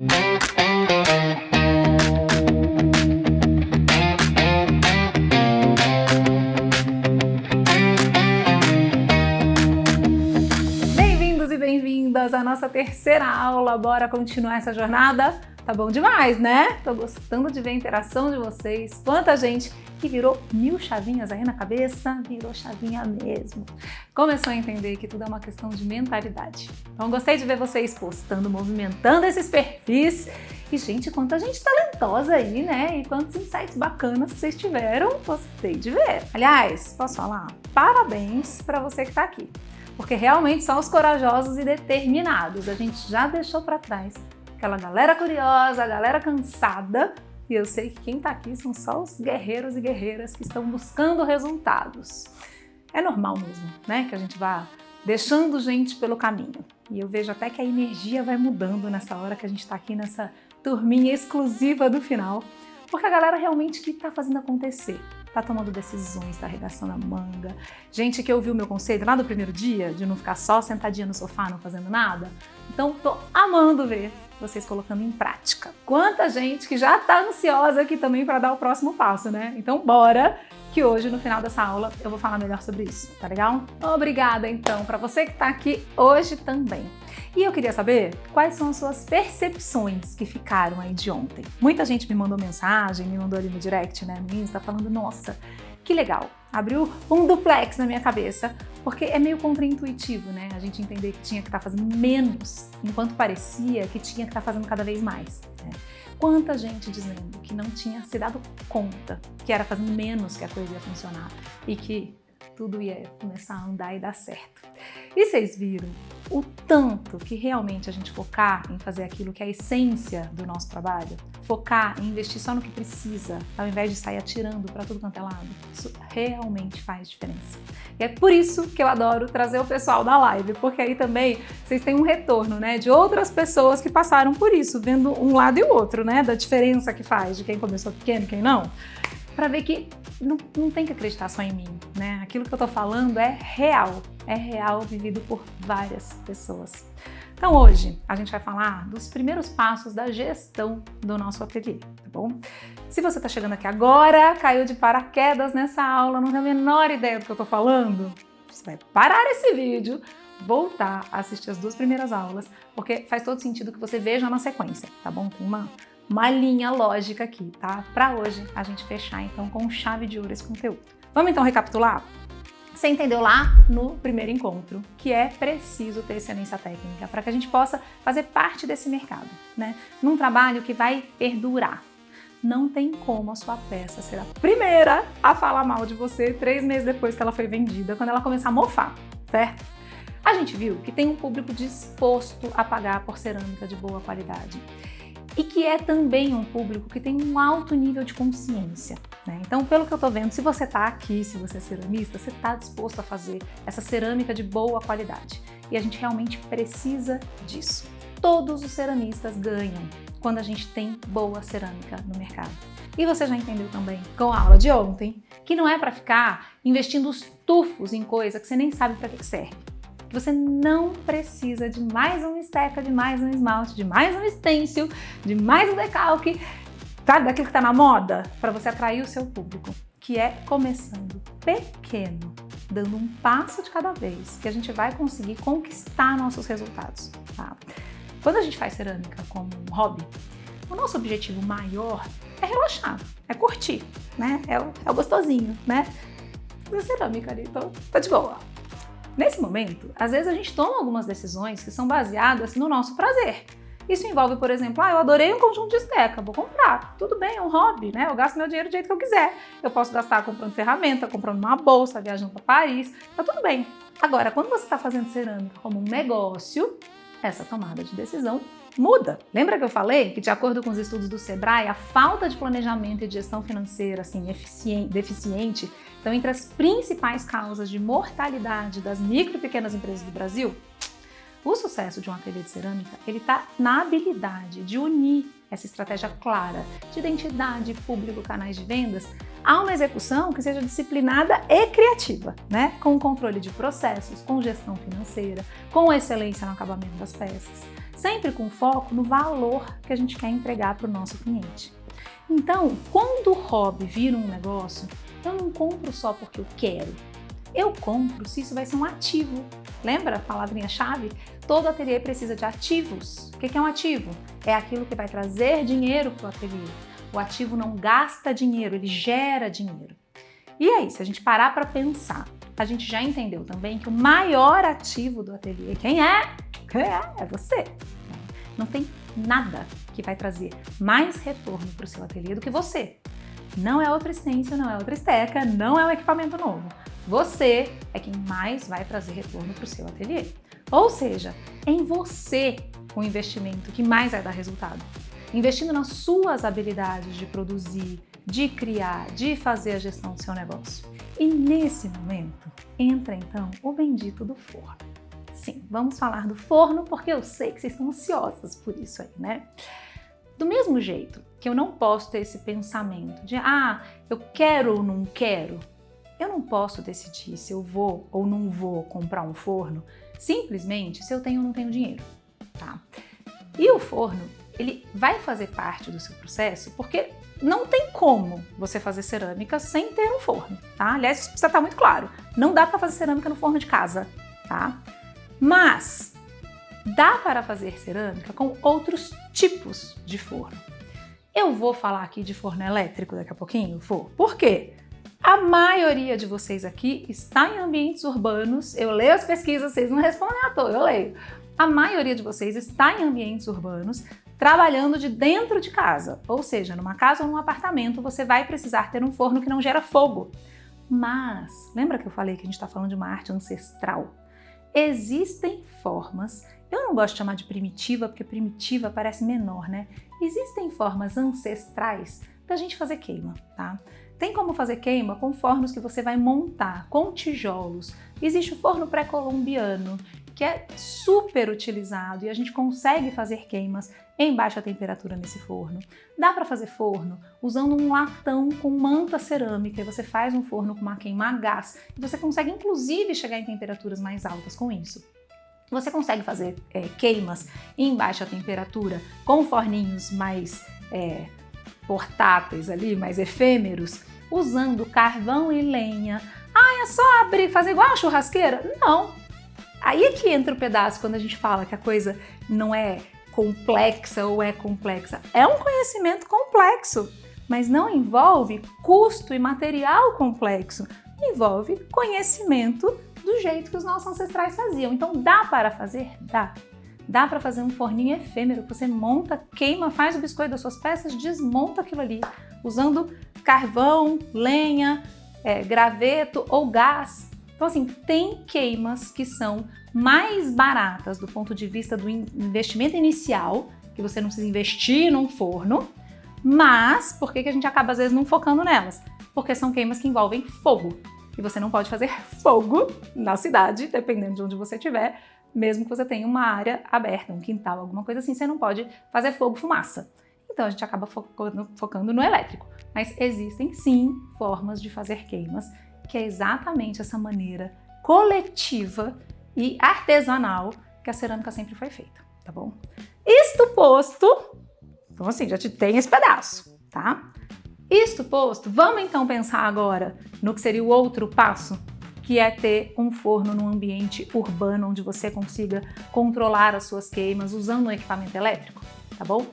Bem-vindos e bem-vindas à nossa terceira aula. Bora continuar essa jornada? Tá bom demais, né? Tô gostando de ver a interação de vocês. Quanta gente que virou 1000 chavinhas aí na cabeça, virou chavinha mesmo. Começou a entender que tudo é uma questão de mentalidade. Então gostei de ver vocês postando, movimentando esses perfis. E gente, quanta gente talentosa aí, né? E quantos insights bacanas vocês tiveram. Gostei de ver. Aliás, posso falar? Parabéns para você que tá aqui. Porque realmente são os corajosos e determinados. A gente já deixou para trás aquela galera curiosa, a galera cansada, e eu sei que quem tá aqui são só os guerreiros e guerreiras que estão buscando resultados. É normal mesmo, né, que a gente vá deixando gente pelo caminho. E eu vejo até que a energia vai mudando nessa hora que a gente tá aqui nessa turminha exclusiva do final, porque a galera realmente que tá fazendo acontecer. Tá tomando decisões, tá arregaçando a manga. Gente que ouviu o meu conselho lá do primeiro dia, de não ficar só sentadinha no sofá, não fazendo nada. Então, tô amando ver vocês colocando em prática. Quanta gente que já tá ansiosa aqui também para dar o próximo passo, né? Então, bora! Que hoje, no final dessa aula, eu vou falar melhor sobre isso, tá legal? Obrigada, então, para você que tá aqui hoje também. E eu queria saber quais são as suas percepções que ficaram aí de ontem. Muita gente me mandou mensagem, me mandou ali no direct, né, no Insta, falando, nossa, que legal, abriu um duplex na minha cabeça, porque é meio contraintuitivo, né, a gente entender que tinha que estar fazendo menos, enquanto parecia que tinha que estar fazendo cada vez mais, né? Quanta gente dizendo que não tinha se dado conta que era fazendo menos que a coisa ia funcionar e que tudo ia começar a andar e dar certo. E vocês viram o tanto que realmente a gente focar em fazer aquilo que é a essência do nosso trabalho, focar em investir só no que precisa, ao invés de sair atirando para tudo quanto é lado, isso realmente faz diferença. E é por isso que eu adoro trazer o pessoal da live, porque aí também vocês têm um retorno, né, de outras pessoas que passaram por isso, vendo um lado e o outro, né, da diferença que faz de quem começou pequeno e quem não, para ver que não tem que acreditar só em mim, né? Aquilo que eu tô falando é real vivido por várias pessoas. Então hoje a gente vai falar dos primeiros passos da gestão do nosso ateliê, tá bom? Se você tá chegando aqui agora, caiu de paraquedas nessa aula, não tem a menor ideia do que eu tô falando, você vai parar esse vídeo, voltar a assistir as 2 primeiras aulas, porque faz todo sentido que você veja na sequência, tá bom? Tem uma linha lógica aqui, tá? Para hoje a gente fechar então com chave de ouro esse conteúdo. Vamos então recapitular? Você entendeu lá no primeiro encontro que é preciso ter excelência técnica para que a gente possa fazer parte desse mercado, né? Num trabalho que vai perdurar. Não tem como a sua peça ser a primeira a falar mal de você 3 meses depois que ela foi vendida, quando ela começar a mofar, certo? A gente viu que tem um público disposto a pagar por cerâmica de boa qualidade. E que é também um público que tem um alto nível de consciência, né? Então, pelo que eu tô vendo, se você tá aqui, se você é ceramista, você tá disposto a fazer essa cerâmica de boa qualidade. E a gente realmente precisa disso. Todos os ceramistas ganham quando a gente tem boa cerâmica no mercado. E você já entendeu também, com a aula de ontem, que não é para ficar investindo os tufos em coisa que você nem sabe para que serve. Você não precisa de mais uma esteca, de mais um esmalte, de mais um stencil, de mais um decalque, sabe, daquilo que está na moda, para você atrair o seu público, que é começando pequeno, dando um passo de cada vez, que a gente vai conseguir conquistar nossos resultados, tá? Quando a gente faz cerâmica como um hobby, o nosso objetivo maior é relaxar, é curtir, né? É o gostosinho, né? A cerâmica ali, tá de boa. Nesse momento, às vezes a gente toma algumas decisões que são baseadas no nosso prazer. Isso envolve, por exemplo, eu adorei um conjunto de esteca, vou comprar. Tudo bem, é um hobby, né? Eu gasto meu dinheiro do jeito que eu quiser. Eu posso gastar comprando ferramenta, comprando uma bolsa, viajando para Paris, tá tudo bem. Agora, quando você está fazendo cerâmica como um negócio, essa tomada de decisão muda. Lembra que eu falei que, de acordo com os estudos do Sebrae, a falta de planejamento e de gestão financeira deficiente estão entre as principais causas de mortalidade das micro e pequenas empresas do Brasil? O sucesso de um ateliê de cerâmica, ele está na habilidade de unir essa estratégia clara de identidade, público, canais de vendas, a uma execução que seja disciplinada e criativa, né? Com controle de processos, com gestão financeira, com excelência no acabamento das peças. sempre com foco no valor que a gente quer entregar para o nosso cliente. Então, quando o hobby vira um negócio, eu não compro só porque eu quero. Eu compro se isso vai ser um ativo. Lembra a palavrinha-chave? Todo ateliê precisa de ativos. O que é um ativo? É aquilo que vai trazer dinheiro para o ateliê. O ativo não gasta dinheiro, ele gera dinheiro. E aí, se a gente parar para pensar, a gente já entendeu também que o maior ativo do ateliê, quem é? É você. Não tem nada que vai trazer mais retorno para o seu ateliê do que você. Não é outra stencil, não é outra esteca, não é um equipamento novo. Você é quem mais vai trazer retorno para o seu ateliê. Ou seja, é em você o investimento que mais vai dar resultado. Investindo nas suas habilidades de produzir, de criar, de fazer a gestão do seu negócio. E nesse momento, entra então o bendito do forno. Sim, vamos falar do forno porque eu sei que vocês estão ansiosas por isso aí, né? Do mesmo jeito que eu não posso ter esse pensamento de eu quero ou não quero, eu não posso decidir se eu vou ou não vou comprar um forno simplesmente se eu tenho ou não tenho dinheiro, tá? E o forno, ele vai fazer parte do seu processo porque não tem como você fazer cerâmica sem ter um forno, tá? Aliás, isso precisa estar muito claro. Não dá para fazer cerâmica no forno de casa, tá? Mas dá para fazer cerâmica com outros tipos de forno. Eu vou falar aqui de forno elétrico daqui a pouquinho, Por quê? A maioria de vocês aqui está em ambientes urbanos. Eu leio as pesquisas, vocês não respondem à toa, eu leio. A maioria de vocês está em ambientes urbanos, trabalhando de dentro de casa. Ou seja, numa casa ou num apartamento, você vai precisar ter um forno que não gera fogo. Mas, lembra que eu falei que a gente está falando de uma arte ancestral? Existem formas, eu não gosto de chamar de primitiva, porque primitiva parece menor, né? Existem formas ancestrais da gente fazer queima, tá? Tem como fazer queima com fornos que você vai montar, com tijolos. Existe o forno pré-colombiano, que é super utilizado e a gente consegue fazer queimas em baixa temperatura nesse forno. Dá para fazer forno usando um latão com manta cerâmica e você faz um forno com uma queima a gás e você consegue inclusive chegar em temperaturas mais altas com isso. Você consegue fazer queimas em baixa temperatura com forninhos mais portáteis ali, mais efêmeros, usando carvão e lenha. É só abrir, fazer igual a churrasqueira? Não! Aí é que entra o pedaço quando a gente fala que a coisa não é complexa ou é complexa. É um conhecimento complexo, mas não envolve custo e material complexo. Envolve conhecimento do jeito que os nossos ancestrais faziam. Então dá para fazer? Dá. Dá para fazer um forninho efêmero, você monta, queima, faz o biscoito das suas peças, desmonta aquilo ali, usando carvão, lenha, graveto ou gás. Então assim, tem queimas que são mais baratas do ponto de vista do investimento inicial, que você não precisa investir num forno, mas por que a gente acaba às vezes não focando nelas? Porque são queimas que envolvem fogo, e você não pode fazer fogo na cidade, dependendo de onde você estiver, mesmo que você tenha uma área aberta, um quintal, alguma coisa assim, você não pode fazer fogo, fumaça. Então a gente acaba focando no elétrico. Mas existem sim formas de fazer queimas, que é exatamente essa maneira coletiva e artesanal que a cerâmica sempre foi feita, tá bom? Isto posto, então assim, já te tem esse pedaço, tá? Isto posto, vamos então pensar agora no que seria o outro passo, que é ter um forno num ambiente urbano onde você consiga controlar as suas queimas usando um equipamento elétrico, tá bom?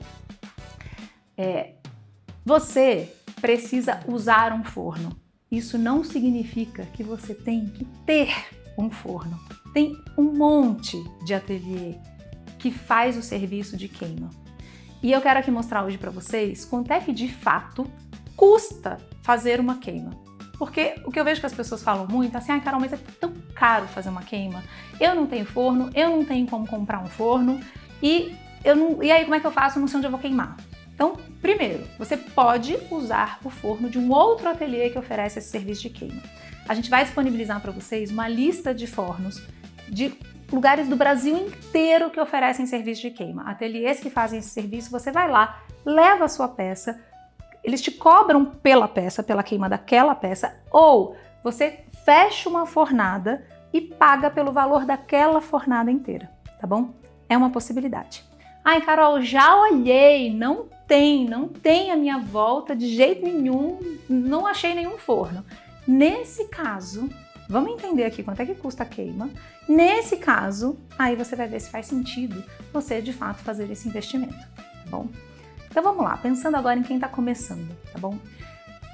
Você precisa usar um forno. Isso não significa que você tem que ter um forno. Tem um monte de ateliê que faz o serviço de queima. E eu quero aqui mostrar hoje para vocês quanto é que de fato custa fazer uma queima. Porque o que eu vejo que as pessoas falam muito é assim, Carol, mas é tão caro fazer uma queima. Eu não tenho forno, eu não tenho como comprar um forno e aí como é que eu faço? Eu não sei onde eu vou queimar. Então, primeiro, você pode usar o forno de um outro ateliê que oferece esse serviço de queima. A gente vai disponibilizar para vocês uma lista de fornos de lugares do Brasil inteiro que oferecem serviço de queima. Ateliês que fazem esse serviço, você vai lá, leva a sua peça, eles te cobram pela peça, pela queima daquela peça, ou você fecha uma fornada e paga pelo valor daquela fornada inteira, tá bom? É uma possibilidade. Ai, Carol, já olhei, não tem a minha volta de jeito nenhum, não achei nenhum forno. Nesse caso, vamos entender aqui quanto é que custa a queima. Nesse caso, aí você vai ver se faz sentido você de fato fazer esse investimento, tá bom? Então vamos lá, pensando agora em quem está começando, tá bom?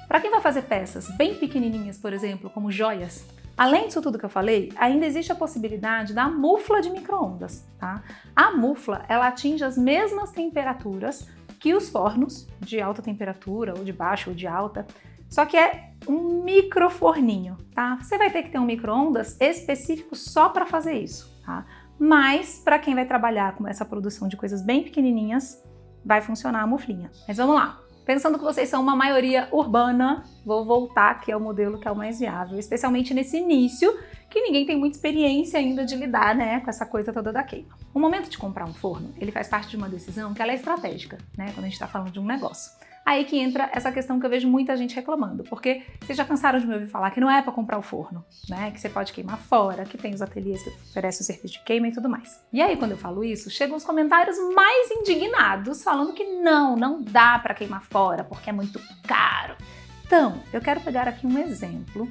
Para quem vai fazer peças bem pequenininhas, por exemplo, como joias, além disso tudo que eu falei, ainda existe a possibilidade da mufla de micro-ondas, tá? A mufla, ela atinge as mesmas temperaturas que os fornos de alta temperatura, ou de baixa ou de alta, só que é um microforninho, tá? Você vai ter que ter um micro-ondas específico só para fazer isso, tá? Mas para quem vai trabalhar com essa produção de coisas bem pequenininhas, vai funcionar a muflinha. Mas vamos lá. Pensando que vocês são uma maioria urbana, vou voltar aqui ao modelo que é o mais viável, especialmente nesse início, que ninguém tem muita experiência ainda de lidar, né, com essa coisa toda da queima. O momento de comprar um forno, ele faz parte de uma decisão que ela é estratégica, né, quando a gente está falando de um negócio. Aí que entra essa questão que eu vejo muita gente reclamando, porque vocês já cansaram de me ouvir falar que não é para comprar o forno, né? Que você pode queimar fora, que tem os ateliês que oferecem o serviço de queima e tudo mais. E aí, quando eu falo isso, chegam os comentários mais indignados, falando que não dá para queimar fora, porque é muito caro. Então, eu quero pegar aqui um exemplo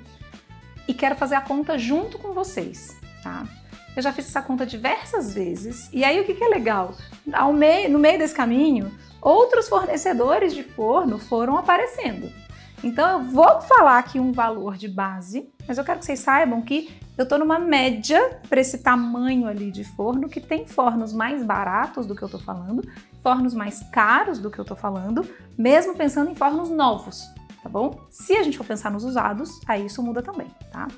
e quero fazer a conta junto com vocês, tá? Eu já fiz essa conta diversas vezes, e aí o que é legal? No meio desse caminho, outros fornecedores de forno foram aparecendo. Então eu vou falar aqui um valor de base, mas eu quero que vocês saibam que eu estou numa média para esse tamanho ali de forno, que tem fornos mais baratos do que eu estou falando, fornos mais caros do que eu estou falando, mesmo pensando em fornos novos, tá bom? Se a gente for pensar nos usados, aí isso muda também, tá?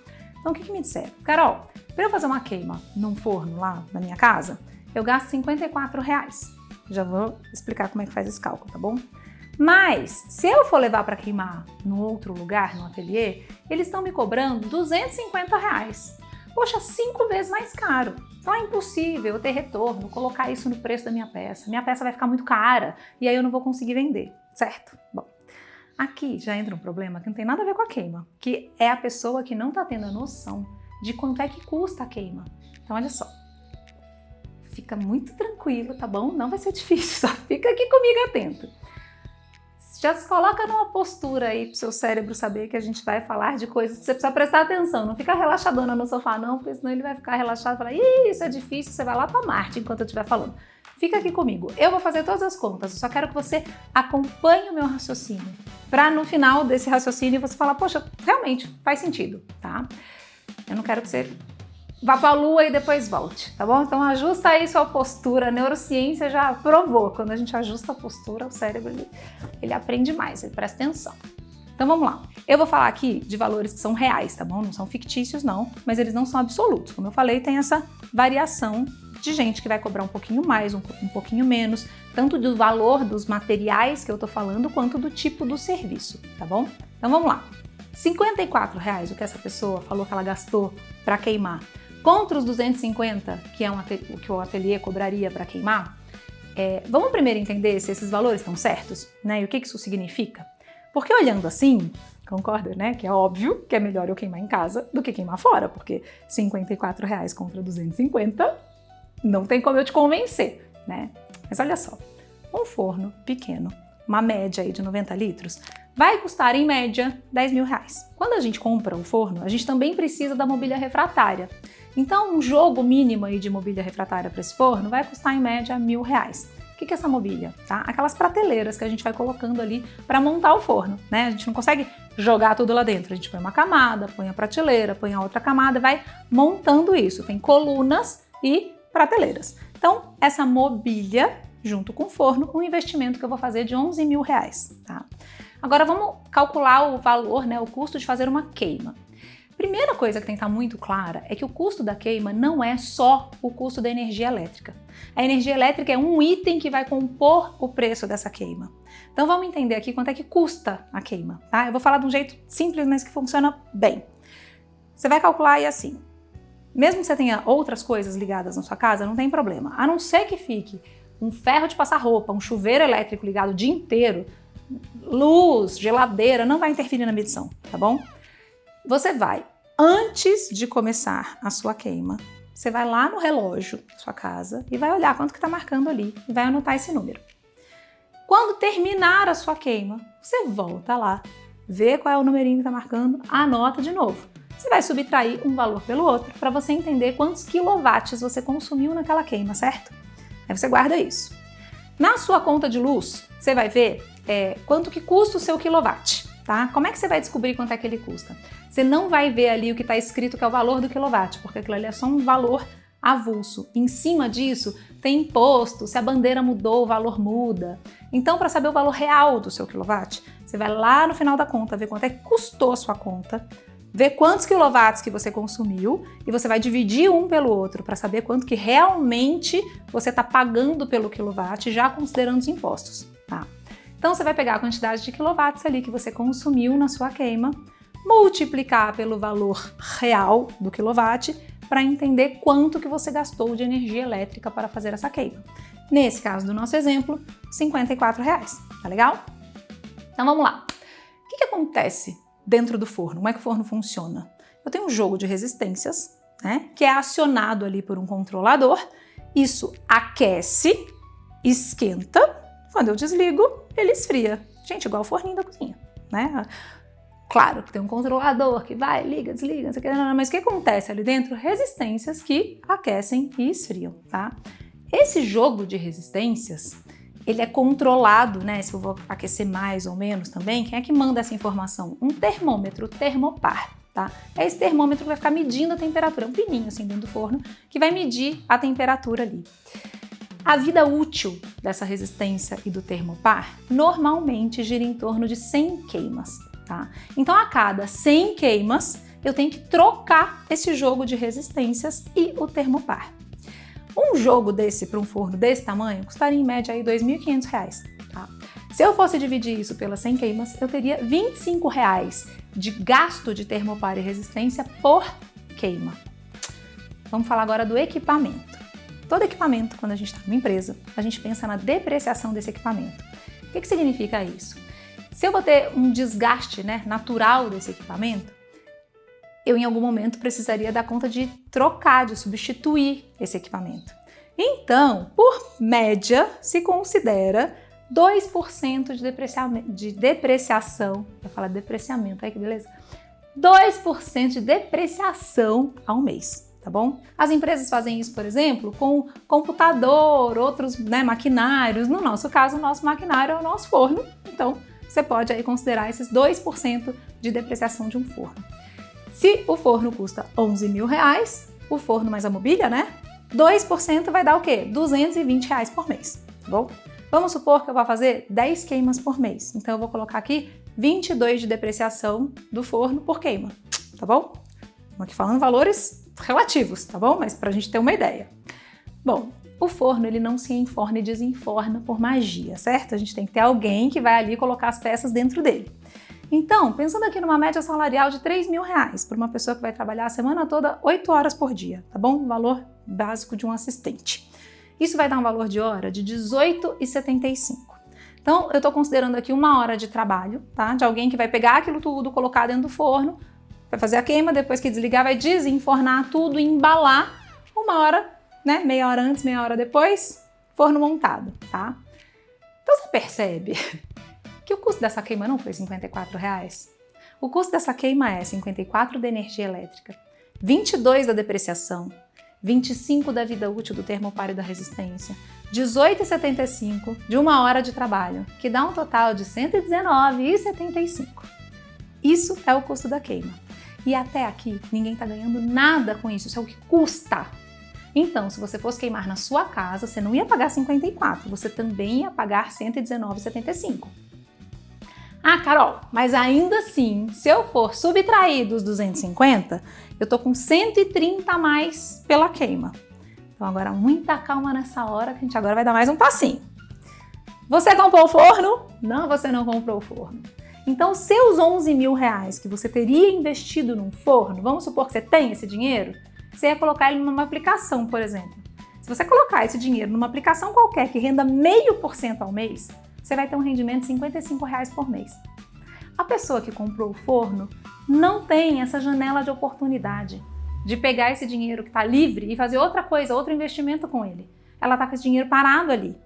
Então o que me disseram? Carol, para eu fazer uma queima num forno lá na minha casa, eu gasto R$54. Já vou explicar como é que faz esse cálculo, tá bom? Mas, se eu for levar para queimar no outro lugar, no ateliê, eles estão me cobrando R$250. Poxa, 5 vezes mais caro. Então é impossível eu ter retorno, colocar isso no preço da minha peça. Minha peça vai ficar muito cara e aí eu não vou conseguir vender, certo? Bom, aqui já entra um problema que não tem nada a ver com a queima, que é a pessoa que não está tendo a noção de quanto é que custa a queima. Então olha só. Fica muito tranquilo, tá bom? Não vai ser difícil, só fica aqui comigo atento. Já se coloca numa postura aí pro seu cérebro saber que a gente vai falar de coisas que você precisa prestar atenção. Não fica relaxadona no sofá não, porque senão ele vai ficar relaxado e falar, ih, isso é difícil, você vai lá pra Marte enquanto eu estiver falando. Fica aqui comigo, eu vou fazer todas as contas, eu só quero que você acompanhe o meu raciocínio, pra no final desse raciocínio você falar, poxa, realmente faz sentido, tá? Eu não quero que você vá para a lua e depois volte, tá bom? Então ajusta aí sua postura, a neurociência já provou, quando a gente ajusta a postura, o cérebro ele aprende mais, ele presta atenção. Então vamos lá, eu vou falar aqui de valores que são reais, tá bom? Não são fictícios não, mas eles não são absolutos, como eu falei, tem essa variação de gente que vai cobrar um pouquinho mais, um pouquinho menos, tanto do valor dos materiais que eu tô falando, quanto do tipo do serviço, tá bom? Então vamos lá, R$54, o que essa pessoa falou que ela gastou para queimar, contra os 250 que que o ateliê cobraria para queimar, vamos primeiro entender se esses valores estão certos, né? E o que isso significa? Porque olhando assim, concorda, né? Que é óbvio que é melhor eu queimar em casa do que queimar fora, porque R$54 contra 250 não tem como eu te convencer, né? Mas olha só, um forno pequeno, uma média aí de 90 litros, vai custar em média R$10.000. Quando a gente compra um forno, a gente também precisa da mobília refratária. Então, um jogo mínimo aí de mobília refratária para esse forno vai custar em média R$1.000. O que é essa mobília? Tá? Aquelas prateleiras que a gente vai colocando ali para montar o forno, né? A gente não consegue jogar tudo lá dentro. A gente põe uma camada, põe a prateleira, põe a outra camada, vai montando isso. Tem colunas e prateleiras. Então, essa mobília, junto com o forno, um investimento que eu vou fazer de R$11.000, tá? Agora vamos calcular o valor, né, o custo de fazer uma queima. Primeira coisa que tem que estar muito clara é que o custo da queima não é só o custo da energia elétrica. A energia elétrica é um item que vai compor o preço dessa queima. Então vamos entender aqui quanto é que custa a queima, tá? Eu vou falar de um jeito simples, mas que funciona bem. Você vai calcular aí assim, mesmo que você tenha outras coisas ligadas na sua casa, não tem problema. A não ser que fique um ferro de passar roupa, um chuveiro elétrico ligado o dia inteiro, luz, geladeira, não vai interferir na medição, tá bom? Você vai, antes de começar a sua queima, você vai lá no relógio da sua casa e vai olhar quanto que está marcando ali e vai anotar esse número. Quando terminar a sua queima, você volta lá, vê qual é o numerinho que está marcando, anota de novo. Você vai subtrair um valor pelo outro para você entender quantos quilowatts você consumiu naquela queima, certo? Aí você guarda isso. Na sua conta de luz, você vai ver quanto que custa o seu quilowatt, tá? Como é que você vai descobrir quanto é que ele custa? Você não vai ver ali o que está escrito que é o valor do quilowatt, porque aquilo ali é só um valor avulso. Em cima disso tem imposto, se a bandeira mudou, o valor muda. Então, para saber o valor real do seu quilowatt, você vai lá no final da conta, ver quanto é que custou a sua conta, ver quantos quilowatts que você consumiu e você vai dividir um pelo outro para saber quanto que realmente você está pagando pelo quilowatt, já considerando os impostos, tá? Então, você vai pegar a quantidade de quilowatts ali que você consumiu na sua queima, multiplicar pelo valor real do quilowatt para entender quanto que você gastou de energia elétrica para fazer essa queima. Nesse caso do nosso exemplo, R$54, tá legal? Então vamos lá. O que acontece dentro do forno? Como é que o forno funciona? Eu tenho um jogo de resistências, né, que é acionado ali por um controlador. Isso aquece, esquenta. Quando eu desligo, ele esfria. Gente, igual o forninho da cozinha, né? Claro que tem um controlador que vai, liga, desliga, não sei o que, mas o que acontece ali dentro? Resistências que aquecem e esfriam, tá? Esse jogo de resistências, ele é controlado, né? Se eu vou aquecer mais ou menos também, quem é que manda essa informação? Um termômetro, termopar, tá? É esse termômetro que vai ficar medindo a temperatura, um pininho assim dentro do forno, que vai medir a temperatura ali. A vida útil dessa resistência e do termopar normalmente gira em torno de 100 queimas. Tá? Então, a cada 100 queimas, eu tenho que trocar esse jogo de resistências e o termopar. Um jogo desse para um forno desse tamanho custaria em média aí R$2.500. Tá? Se eu fosse dividir isso pelas 100 queimas, eu teria R$25 de gasto de termopar e resistência por queima. Vamos falar agora do equipamento. Todo equipamento, quando a gente está numa empresa, a gente pensa na depreciação desse equipamento. O que significa isso? Se eu vou ter um desgaste, né, natural desse equipamento, eu em algum momento precisaria dar conta de trocar, de substituir esse equipamento. Então, por média, se considera 2% de depreciação, eu falar depreciamento, aí que beleza? 2% de depreciação ao mês, tá bom? As empresas fazem isso, por exemplo, com computador, outros, né, maquinários. No nosso caso, o nosso maquinário é o nosso forno, então você pode aí considerar esses 2% de depreciação de um forno. Se o forno custa R$11.000, o forno mais a mobília, né? 2% vai dar o quê? R$220 por mês, tá bom? Vamos supor que eu vou fazer 10 queimas por mês. Então eu vou colocar aqui 22 de depreciação do forno por queima, tá bom? Estamos aqui falando valores relativos, tá bom? Mas pra gente ter uma ideia. Bom, o forno, ele não se enforna e desenforna por magia, certo? A gente tem que ter alguém que vai ali colocar as peças dentro dele. Então, pensando aqui numa média salarial de R$3.000 para uma pessoa que vai trabalhar a semana toda 8 horas por dia, tá bom? O valor básico de um assistente. Isso vai dar um valor de hora de R$18,75. Então, eu estou considerando aqui 1 hora de trabalho, tá? De alguém que vai pegar aquilo tudo, colocar dentro do forno, vai fazer a queima, depois que desligar, vai desenfornar tudo e embalar 1 hora, né? Meia hora antes, meia hora depois, forno montado, tá? Então você percebe que o custo dessa queima não foi R$54. O custo dessa queima é 54 da energia elétrica, 22 da depreciação, 25 da vida útil do termopar e da resistência, 18,75 de 1 hora de trabalho, que dá um total de 119,75. Isso é o custo da queima. E até aqui ninguém está ganhando nada com isso, isso é o que custa. Então, se você fosse queimar na sua casa, você não ia pagar 54, você também ia pagar 119,75. Ah, Carol, mas ainda assim, se eu for subtrair dos 250, eu tô com 130 a mais pela queima. Então agora muita calma nessa hora, que a gente agora vai dar mais um passinho. Você comprou o forno? Não, você não comprou o forno. Então, seus R$11.000 que você teria investido num forno, vamos supor que você tem esse dinheiro, você ia colocar ele numa aplicação, por exemplo. Se você colocar esse dinheiro numa aplicação qualquer que renda 0,5% ao mês, você vai ter um rendimento de R$55 por mês. A pessoa que comprou o forno não tem essa janela de oportunidade. de pegar esse dinheiro que está livre e fazer outra coisa, outro investimento com ele. Ela está com esse dinheiro parado ali.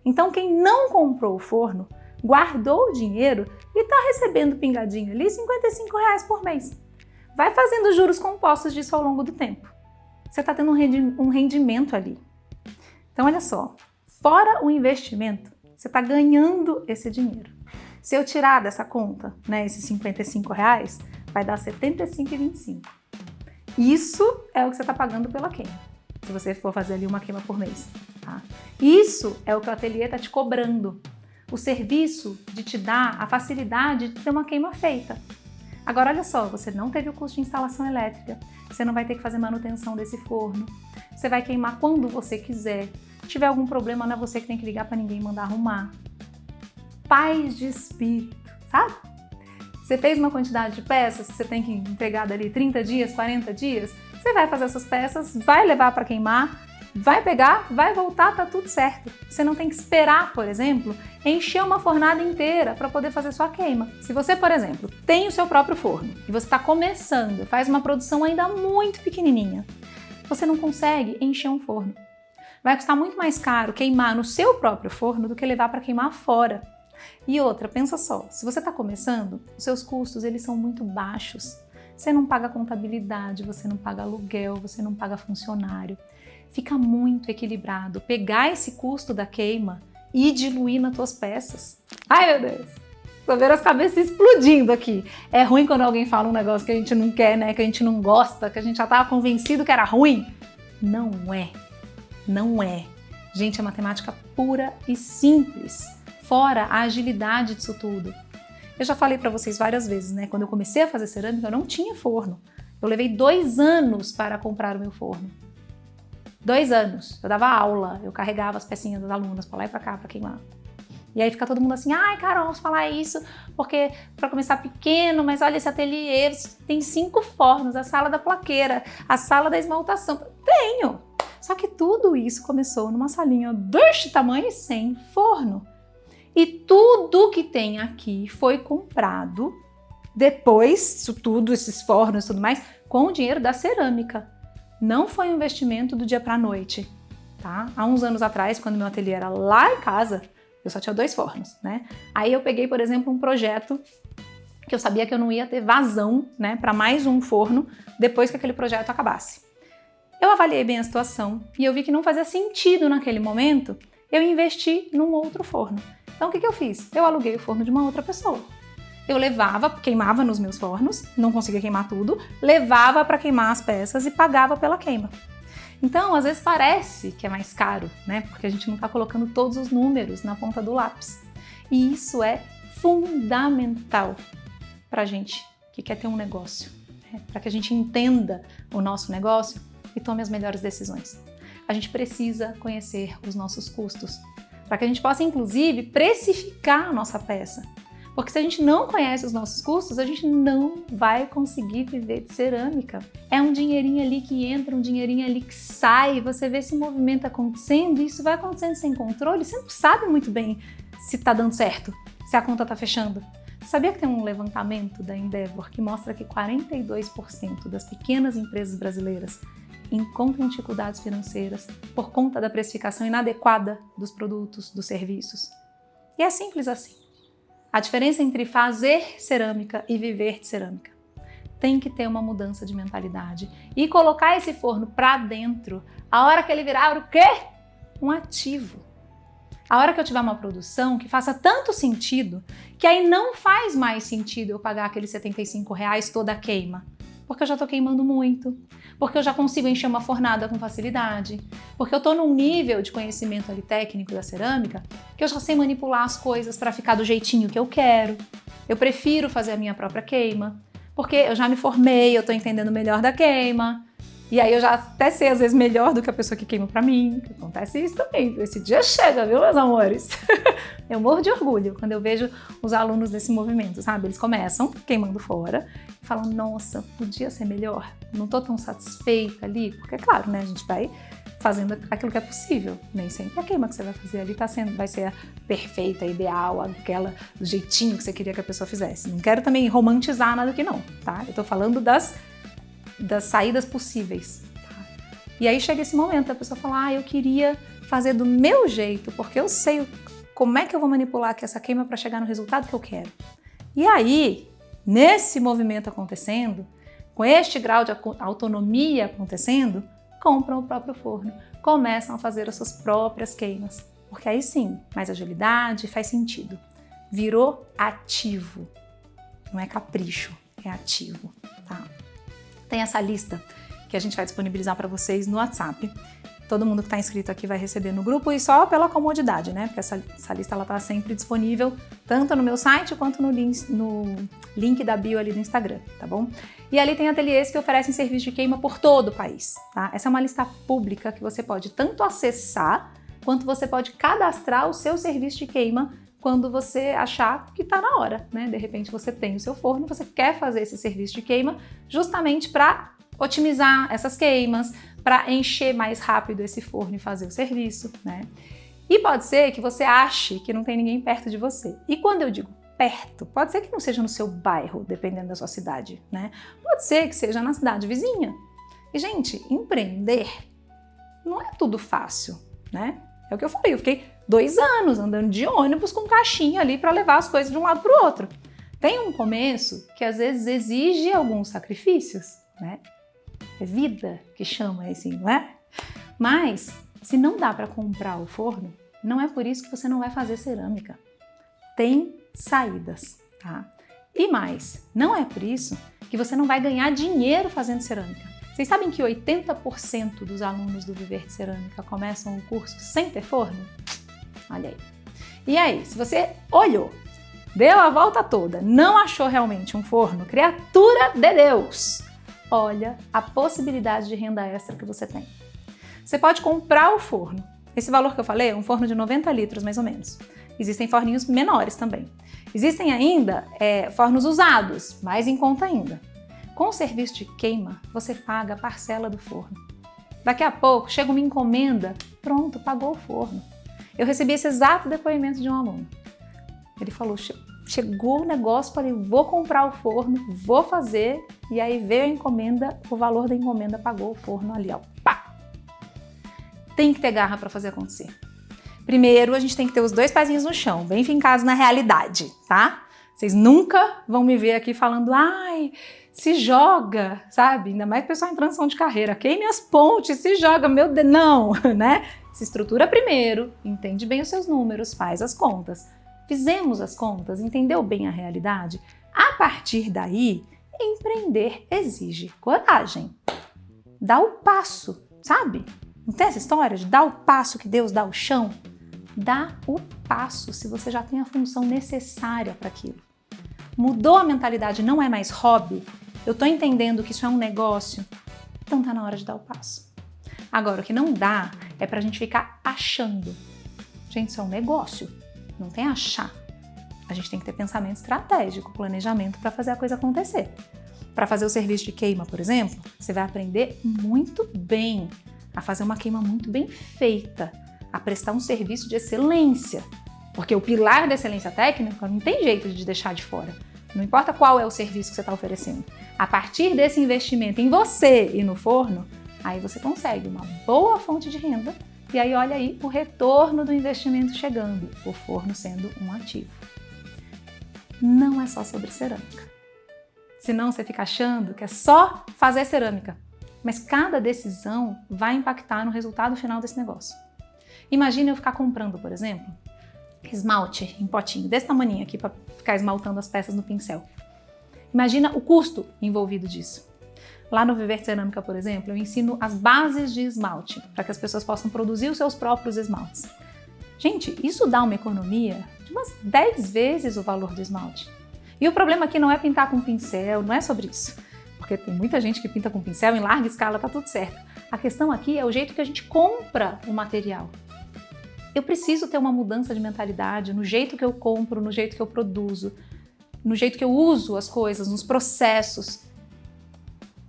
Então quem não comprou o forno, guardou o dinheiro e está recebendo pingadinho ali R$55 por mês. Vai fazendo juros compostos disso ao longo do tempo. Você está tendo um rendimento ali. Então olha só, fora o investimento, você está ganhando esse dinheiro. Se eu tirar dessa conta, né, esses R$55, vai dar R$75,25. Isso é o que você está pagando pela queima, se você for fazer ali uma queima por mês. Tá? Isso é o que o ateliê está te cobrando. O serviço de te dar a facilidade de ter uma queima feita. Agora olha só, você não teve o custo de instalação elétrica, você não vai ter que fazer manutenção desse forno, você vai queimar quando você quiser. Se tiver algum problema, não é você que tem que ligar para ninguém mandar arrumar. Paz de espírito, sabe? Você fez uma quantidade de peças que você tem que entregar dali 30 dias, 40 dias, você vai fazer essas peças, vai levar para queimar, vai pegar, vai voltar, tá tudo certo. Você não tem que esperar, por exemplo, encher uma fornada inteira para poder fazer sua queima. Se você, por exemplo, tem o seu próprio forno e você está começando, faz uma produção ainda muito pequenininha, você não consegue encher um forno. Vai custar muito mais caro queimar no seu próprio forno do que levar para queimar fora. E outra, pensa só, se você está começando, os seus custos eles são muito baixos. Você não paga contabilidade, você não paga aluguel, você não paga funcionário. Fica muito equilibrado pegar esse custo da queima e diluir nas tuas peças. Ai, meu Deus! Tô vendo as cabeças explodindo aqui. É ruim quando alguém fala um negócio que a gente não quer, né? Que a gente não gosta, que a gente já estava convencido que era ruim. Não é. Não é. Gente, é matemática pura e simples. Fora a agilidade disso tudo. Eu já falei para vocês várias vezes, né? Quando eu comecei a fazer cerâmica, eu não tinha forno. Eu levei 2 anos para comprar o meu forno. 2 anos. Eu dava aula, eu carregava as pecinhas das alunas para lá e para cá para queimar. E aí fica todo mundo assim, ai Carol, vamos falar isso, porque para começar pequeno, mas olha esse ateliê, tem 5 fornos, a sala da plaqueira, a sala da esmaltação. Tenho! Só que tudo isso começou numa salinha deste tamanho sem forno. E tudo que tem aqui foi comprado depois, isso tudo, esses fornos e tudo mais, com o dinheiro da cerâmica. Não foi um investimento do dia para a noite, tá? Há uns anos atrás, quando meu ateliê era lá em casa, eu só tinha 2 fornos, né? Aí eu peguei, por exemplo, um projeto que eu sabia que eu não ia ter vazão, né, para mais um forno depois que aquele projeto acabasse. Eu avaliei bem a situação e eu vi que não fazia sentido naquele momento eu investir num outro forno. Então o que eu fiz? Eu aluguei o forno de uma outra pessoa. Eu levava, queimava nos meus fornos, não conseguia queimar tudo, levava para queimar as peças e pagava pela queima. Então, às vezes parece que é mais caro, né? Porque a gente não está colocando todos os números na ponta do lápis. E isso é fundamental para a gente que quer ter um negócio, né? Para que a gente entenda o nosso negócio e tome as melhores decisões. A gente precisa conhecer os nossos custos, para que a gente possa, inclusive, precificar a nossa peça. Porque se a gente não conhece os nossos custos, a gente não vai conseguir viver de cerâmica. É um dinheirinho ali que entra, um dinheirinho ali que sai, você vê esse movimento acontecendo, e isso vai acontecendo sem controle, você não sabe muito bem se está dando certo, se a conta está fechando. Você sabia que tem um levantamento da Endeavor que mostra que 42% das pequenas empresas brasileiras encontram dificuldades financeiras por conta da precificação inadequada dos produtos, dos serviços? E é simples assim. A diferença entre fazer cerâmica e viver de cerâmica. Tem que ter uma mudança de mentalidade e colocar esse forno para dentro. A hora que ele virar o quê? Um ativo. A hora que eu tiver uma produção que faça tanto sentido que aí não faz mais sentido eu pagar aqueles R$75 toda a queima. Porque eu já estou queimando muito, porque eu já consigo encher uma fornada com facilidade, porque eu estou num nível de conhecimento ali técnico da cerâmica que eu já sei manipular as coisas para ficar do jeitinho que eu quero. Eu prefiro fazer a minha própria queima, porque eu já me formei, eu estou entendendo melhor da queima, e aí eu já até sei às vezes melhor do que a pessoa que queima para mim. Acontece isso também, esse dia chega, viu, meus amores? Eu morro de orgulho quando eu vejo os alunos desse movimento, sabe? Eles começam queimando fora e falam, nossa, podia ser melhor, não tô tão satisfeita ali, porque é claro, né, a gente vai fazendo aquilo que é possível, nem sempre a queima que você vai fazer ali vai ser a perfeita, ideal, aquela do jeitinho que você queria que a pessoa fizesse. Não quero também romantizar nada aqui não, tá? Eu tô falando das das saídas possíveis. Tá? E aí chega esse momento, a pessoa fala, eu queria fazer do meu jeito, porque eu sei como é que eu vou manipular aqui essa queima para chegar no resultado que eu quero. E aí, nesse movimento acontecendo, com este grau de autonomia acontecendo, compram o próprio forno, começam a fazer as suas próprias queimas, porque aí sim, mais agilidade, faz sentido. Virou ativo, não é capricho, é ativo, tá? Tem essa lista que a gente vai disponibilizar para vocês no WhatsApp. Todo mundo que está inscrito aqui vai receber no grupo e só pela comodidade, né? Porque essa lista ela tá sempre disponível tanto no meu site quanto no link da bio ali do Instagram, tá bom? E ali tem ateliês que oferecem serviço de queima por todo o país, tá? Essa é uma lista pública que você pode tanto acessar quanto você pode cadastrar o seu serviço de queima quando você achar que está na hora, né? De repente você tem o seu forno, você quer fazer esse serviço de queima justamente para otimizar essas queimas, para encher mais rápido esse forno e fazer o serviço, né? E pode ser que você ache que não tem ninguém perto de você. E quando eu digo perto, pode ser que não seja no seu bairro, dependendo da sua cidade, né? Pode ser que seja na cidade vizinha. E, gente, empreender não é tudo fácil, né? É o que eu falei, eu fiquei 2 anos andando de ônibus com caixinha ali para levar as coisas de um lado para o outro. Tem um começo que às vezes exige alguns sacrifícios, né? É vida que chama assim, não é? Mas se não dá para comprar o forno, não é por isso que você não vai fazer cerâmica. Tem saídas, tá? E mais, não é por isso que você não vai ganhar dinheiro fazendo cerâmica. Vocês sabem que 80% dos alunos do Viver de Cerâmica começam o curso sem ter forno? Olha aí. E aí, se você olhou, deu a volta toda, não achou realmente um forno, criatura de Deus, olha a possibilidade de renda extra que você tem. Você pode comprar o forno. Esse valor que eu falei é um forno de 90 litros, mais ou menos. Existem forninhos menores também. Existem ainda fornos usados, mais em conta ainda. Com o serviço de queima, você paga a parcela do forno. Daqui a pouco chega uma encomenda, pronto, pagou o forno. Eu recebi esse exato depoimento de um aluno. Ele falou, chegou o negócio, falei, vou comprar o forno, vou fazer, e aí veio a encomenda, o valor da encomenda pagou o forno ali, ó, pá! Tem que ter garra para fazer acontecer. Primeiro, a gente tem que ter os 2 pezinhos no chão, bem fincados na realidade, tá? Vocês nunca vão me ver aqui falando, ai, se joga, sabe? Ainda mais pessoal em transição de carreira, queime as pontes, se joga, meu Deus, não, né? Se estrutura primeiro, entende bem os seus números, faz as contas. Fizemos as contas, entendeu bem a realidade? A partir daí, empreender exige coragem. Dá o passo, sabe? Não tem essa história de dar o passo que Deus dá o chão? Dá o passo se você já tem a função necessária para aquilo. Mudou a mentalidade, não é mais hobby? Eu tô entendendo que isso é um negócio? Então tá na hora de dar o passo. Agora, o que não dá é pra gente ficar achando. Gente, isso é um negócio, não tem achar. A gente tem que ter pensamento estratégico, planejamento para fazer a coisa acontecer. Para fazer o serviço de queima, por exemplo, você vai aprender muito bem a fazer uma queima muito bem feita, a prestar um serviço de excelência. Porque o pilar da excelência técnica não tem jeito de deixar de fora. Não importa qual é o serviço que você está oferecendo. A partir desse investimento em você e no forno, aí você consegue uma boa fonte de renda e aí olha aí o retorno do investimento chegando, o forno sendo um ativo. Não é só sobre cerâmica. Senão você fica achando que é só fazer cerâmica. Mas cada decisão vai impactar no resultado final desse negócio. Imagina eu ficar comprando, por exemplo, esmalte em potinho, desse tamanho aqui, para ficar esmaltando as peças no pincel. Imagina o custo envolvido disso. Lá no Viver de Cerâmica, por exemplo, eu ensino as bases de esmalte, para que as pessoas possam produzir os seus próprios esmaltes. Gente, isso dá uma economia de umas 10 vezes o valor do esmalte. E o problema aqui não é pintar com pincel, não é sobre isso. Porque tem muita gente que pinta com pincel em larga escala, tá tudo certo. A questão aqui é o jeito que a gente compra o material. Eu preciso ter uma mudança de mentalidade no jeito que eu compro, no jeito que eu produzo, no jeito que eu uso as coisas, nos processos,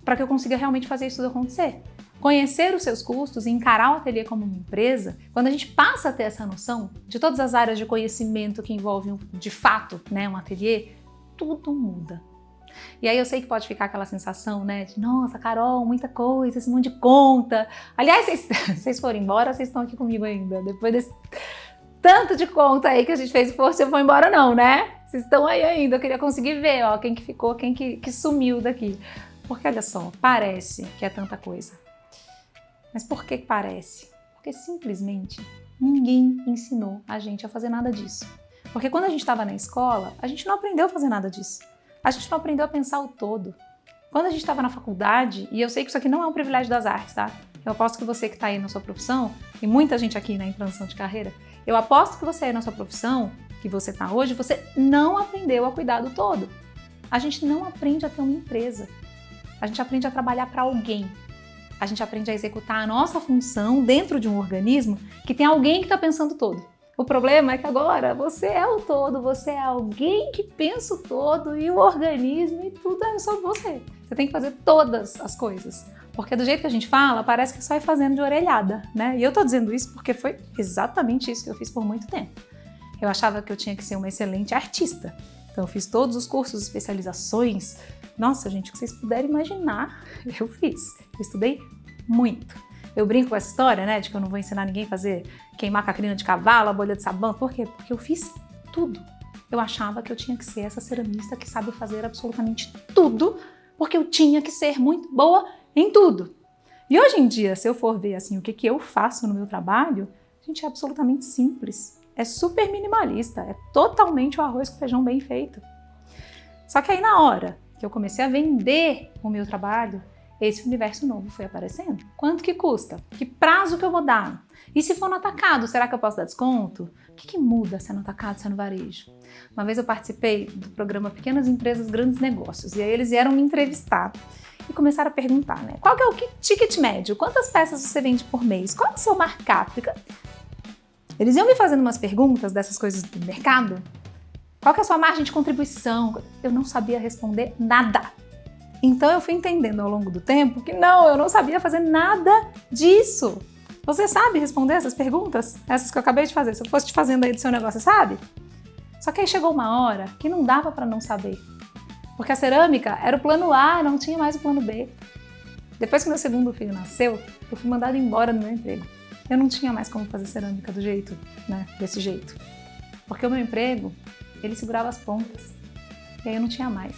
para que eu consiga realmente fazer isso tudo acontecer. Conhecer os seus custos e encarar o ateliê como uma empresa, quando a gente passa a ter essa noção de todas as áreas de conhecimento que envolvem, de fato, um ateliê, tudo muda. E aí eu sei que pode ficar aquela sensação, né, de nossa, Carol, muita coisa, esse monte de conta. Aliás, vocês foram embora, vocês estão aqui comigo ainda, depois desse tanto de conta aí que a gente fez, você foi embora não, né? Vocês estão aí ainda, eu queria conseguir ver, ó, quem que ficou, quem que sumiu daqui. Porque olha só, parece que é tanta coisa. Mas por que parece? Porque simplesmente ninguém ensinou a gente a fazer nada disso. Porque quando a gente estava na escola, a gente não aprendeu a fazer nada disso. A gente não aprendeu a pensar o todo. Quando a gente estava na faculdade, e eu sei que isso aqui não é um privilégio das artes, tá? Eu aposto que você que está aí na sua profissão, e muita gente aqui em transição de carreira, eu aposto que você aí na sua profissão, que você está hoje, você não aprendeu a cuidar do todo. A gente não aprende a ter uma empresa. A gente aprende a trabalhar para alguém. A gente aprende a executar a nossa função dentro de um organismo que tem alguém que está pensando todo. O problema é que agora você é o todo, você é alguém que pensa o todo e o organismo e tudo é só você. Você tem que fazer todas as coisas. Porque do jeito que a gente fala, parece que só ir fazendo de orelhada, né? E eu tô dizendo isso porque foi exatamente isso que eu fiz por muito tempo. Eu achava que eu tinha que ser uma excelente artista. Então eu fiz todos os cursos, especializações. Nossa, gente, o que vocês puderem imaginar, eu fiz. Eu estudei muito. Eu brinco com essa história, né, de que eu não vou ensinar ninguém a fazer queimar cacrina de cavalo, a bolha de sabão. Por quê? Porque eu fiz tudo. Eu achava que eu tinha que ser essa ceramista que sabe fazer absolutamente tudo, porque eu tinha que ser muito boa em tudo. E hoje em dia, se eu for ver assim, o que eu faço no meu trabalho, gente, é absolutamente simples. É super minimalista, é totalmente o arroz com feijão bem feito. Só que aí na hora que eu comecei a vender o meu trabalho, esse universo novo foi aparecendo. Quanto que custa? Que prazo que eu vou dar? E se for no atacado, será que eu posso dar desconto? O que muda se é no atacado, se é no varejo? Uma vez eu participei do programa Pequenas Empresas, Grandes Negócios, e aí eles vieram me entrevistar e começaram a perguntar, né? Qual que é o ticket médio? Quantas peças você vende por mês? Qual é o seu markup? Eles iam me fazendo umas perguntas dessas coisas do mercado. Qual que é a sua margem de contribuição? Eu não sabia responder nada. Então eu fui entendendo ao longo do tempo que não, eu não sabia fazer nada disso. Você sabe responder essas perguntas? Essas que eu acabei de fazer. Se eu fosse te fazendo aí do seu negócio, você sabe? Só que aí chegou uma hora que não dava para não saber. Porque a cerâmica era o plano A, não tinha mais o plano B. Depois que meu segundo filho nasceu, eu fui mandada embora do meu emprego. Eu não tinha mais como fazer cerâmica do jeito, né, desse jeito. Porque o meu emprego, ele segurava as pontas. E aí eu não tinha mais.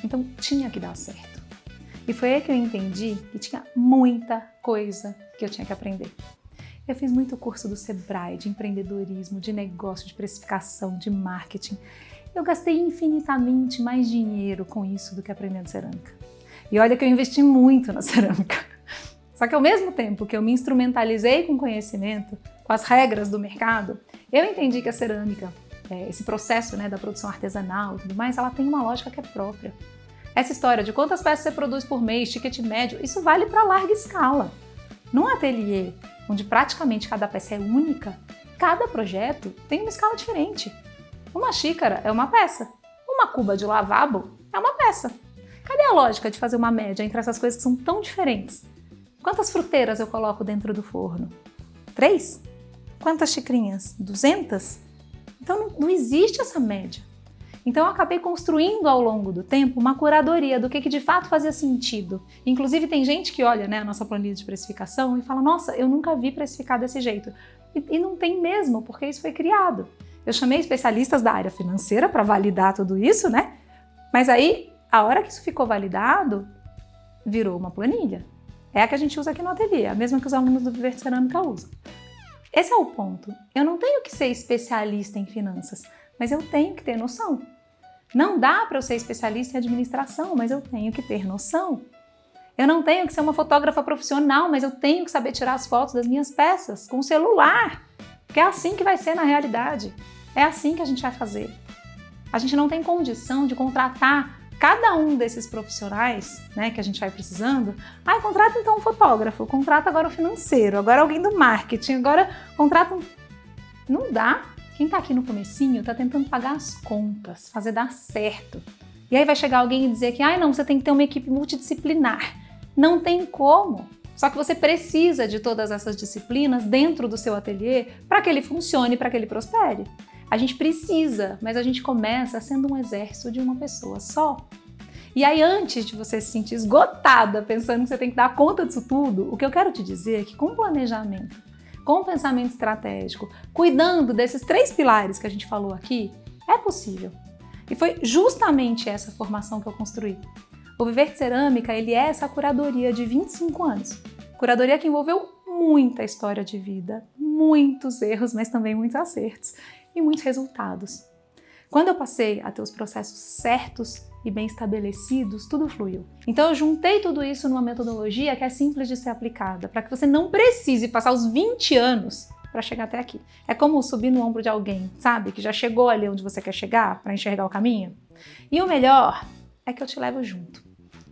Então tinha que dar certo. E foi aí que eu entendi que tinha muita coisa que eu tinha que aprender. Eu fiz muito curso do Sebrae, de empreendedorismo, de negócio, de precificação, de marketing. Eu gastei infinitamente mais dinheiro com isso do que aprendendo cerâmica. E olha que eu investi muito na cerâmica. Só que ao mesmo tempo que eu me instrumentalizei com conhecimento, com as regras do mercado, eu entendi que a cerâmica, esse processo, né, da produção artesanal e tudo mais, ela tem uma lógica que é própria. Essa história de quantas peças você produz por mês, ticket médio, isso vale para larga escala. Num ateliê, onde praticamente cada peça é única, cada projeto tem uma escala diferente. Uma xícara é uma peça, uma cuba de lavabo é uma peça. Cadê a lógica de fazer uma média entre essas coisas que são tão diferentes? Quantas fruteiras eu coloco dentro do forno? 3? Quantas xicrinhas? 200? Então não existe essa média. Então eu acabei construindo ao longo do tempo uma curadoria do que de fato fazia sentido. Inclusive tem gente que olha, né, a nossa planilha de precificação e fala, nossa, eu nunca vi precificar desse jeito. E não tem mesmo, porque isso foi criado. Eu chamei especialistas da área financeira para validar tudo isso, né? Mas aí, a hora que isso ficou validado, virou uma planilha. É a que a gente usa aqui no ateliê, a mesma que os alunos do Viver de Cerâmica usam. Esse é o ponto. Eu não tenho que ser especialista em finanças, mas eu tenho que ter noção. Não dá para eu ser especialista em administração, mas eu tenho que ter noção. Eu não tenho que ser uma fotógrafa profissional, mas eu tenho que saber tirar as fotos das minhas peças com o celular. Porque é assim que vai ser na realidade. É assim que a gente vai fazer. A gente não tem condição de contratar cada um desses profissionais, né, que a gente vai precisando. Contrata então um fotógrafo, contrata agora o financeiro, agora alguém do marketing, agora contrata um... Não dá. Quem tá aqui no comecinho tá tentando pagar as contas, fazer dar certo. E aí vai chegar alguém e dizer que, não, você tem que ter uma equipe multidisciplinar. Não tem como. Só que você precisa de todas essas disciplinas dentro do seu ateliê para que ele funcione, para que ele prospere. A gente precisa, mas a gente começa sendo um exército de uma pessoa só. E aí, antes de você se sentir esgotada, pensando que você tem que dar conta disso tudo, o que eu quero te dizer é que com planejamento, com pensamento estratégico, cuidando desses 3 pilares que a gente falou aqui, é possível. E foi justamente essa formação que eu construí. O Viver de Cerâmica, ele é essa curadoria de 25 anos. Curadoria que envolveu muita história de vida, muitos erros, mas também muitos acertos e muitos resultados. Quando eu passei a ter os processos certos e bem estabelecidos, tudo fluiu. Então eu juntei tudo isso numa metodologia que é simples de ser aplicada, para que você não precise passar os 20 anos para chegar até aqui. É como subir no ombro de alguém, sabe? Que já chegou ali onde você quer chegar, para enxergar o caminho. E o melhor é que eu te levo junto.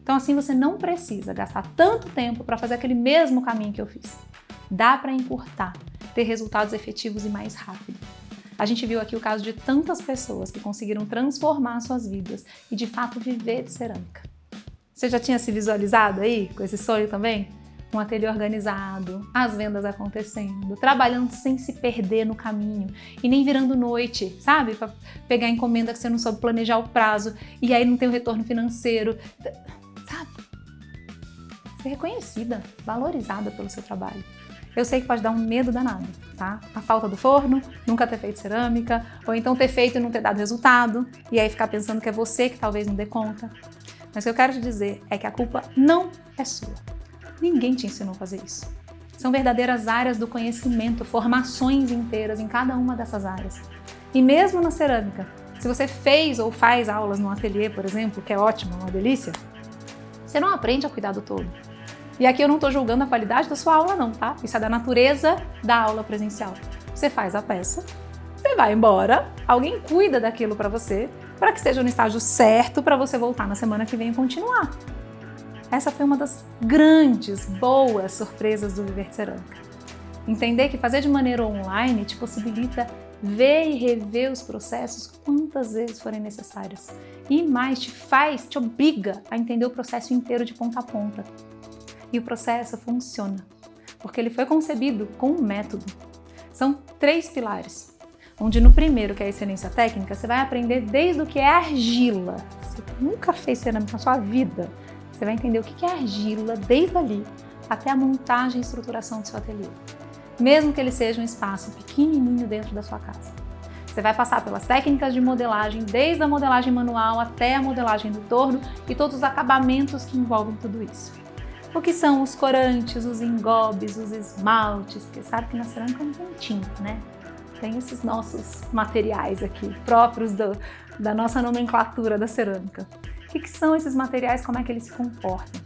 Então assim você não precisa gastar tanto tempo para fazer aquele mesmo caminho que eu fiz. Dá para encurtar, ter resultados efetivos e mais rápido. A gente viu aqui o caso de tantas pessoas que conseguiram transformar suas vidas e de fato viver de cerâmica. Você já tinha se visualizado aí com esse sonho também? Um ateliê organizado, as vendas acontecendo, trabalhando sem se perder no caminho e nem virando noite, sabe? Para pegar encomenda que você não soube planejar o prazo e aí não tem o retorno financeiro, sabe? Ser reconhecida, valorizada pelo seu trabalho. Eu sei que pode dar um medo danado, tá? A falta do forno, nunca ter feito cerâmica, ou então ter feito e não ter dado resultado, e aí ficar pensando que é você que talvez não dê conta. Mas o que eu quero te dizer é que a culpa não é sua. Ninguém te ensinou a fazer isso. São verdadeiras áreas do conhecimento, formações inteiras em cada uma dessas áreas. E mesmo na cerâmica, se você fez ou faz aulas no ateliê, por exemplo, que é ótimo, uma delícia, você não aprende a cuidar do todo. E aqui eu não estou julgando a qualidade da sua aula não, tá? Isso é da natureza da aula presencial. Você faz a peça, você vai embora, alguém cuida daquilo para você, para que esteja no estágio certo para você voltar na semana que vem e continuar. Essa foi uma das grandes, boas surpresas do Viver de Cerâmica. Entender que fazer de maneira online te possibilita ver e rever os processos quantas vezes forem necessárias. E mais, te obriga a entender o processo inteiro de ponta a ponta. E o processo funciona, porque ele foi concebido com um método. São 3 pilares, onde no primeiro, que é a excelência técnica, você vai aprender desde o que é argila. Você nunca fez cerâmica na sua vida, você vai entender o que é argila desde ali até a montagem e estruturação do seu ateliê. Mesmo que ele seja um espaço pequenininho dentro da sua casa. Você vai passar pelas técnicas de modelagem, desde a modelagem manual até a modelagem do torno e todos os acabamentos que envolvem tudo isso. O que são os corantes, os engobes, os esmaltes, porque sabe que na cerâmica não tem tinta, né? Tem esses nossos materiais aqui, próprios da nossa nomenclatura da cerâmica. O que são esses materiais, como é que eles se comportam?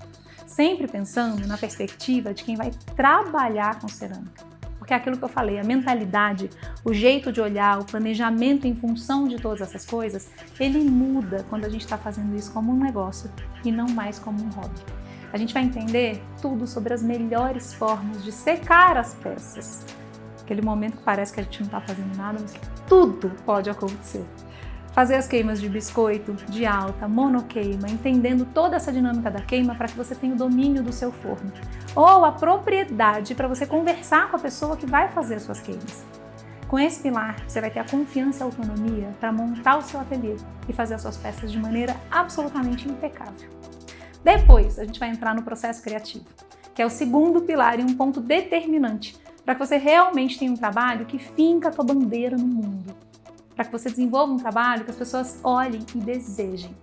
Sempre pensando na perspectiva de quem vai trabalhar com cerâmica. Porque é aquilo que eu falei, a mentalidade, o jeito de olhar, o planejamento em função de todas essas coisas, ele muda quando a gente está fazendo isso como um negócio e não mais como um hobby. A gente vai entender tudo sobre as melhores formas de secar as peças. Aquele momento que parece que a gente não está fazendo nada, mas tudo pode acontecer. Fazer as queimas de biscoito, de alta, monoqueima, entendendo toda essa dinâmica da queima para que você tenha o domínio do seu forno. Ou a propriedade para você conversar com a pessoa que vai fazer as suas queimas. Com esse pilar, você vai ter a confiança e a autonomia para montar o seu ateliê e fazer as suas peças de maneira absolutamente impecável. Depois, a gente vai entrar no processo criativo, que é o segundo pilar e um ponto determinante para que você realmente tenha um trabalho que finca a tua bandeira no mundo. Para que você desenvolva um trabalho que as pessoas olhem e desejem.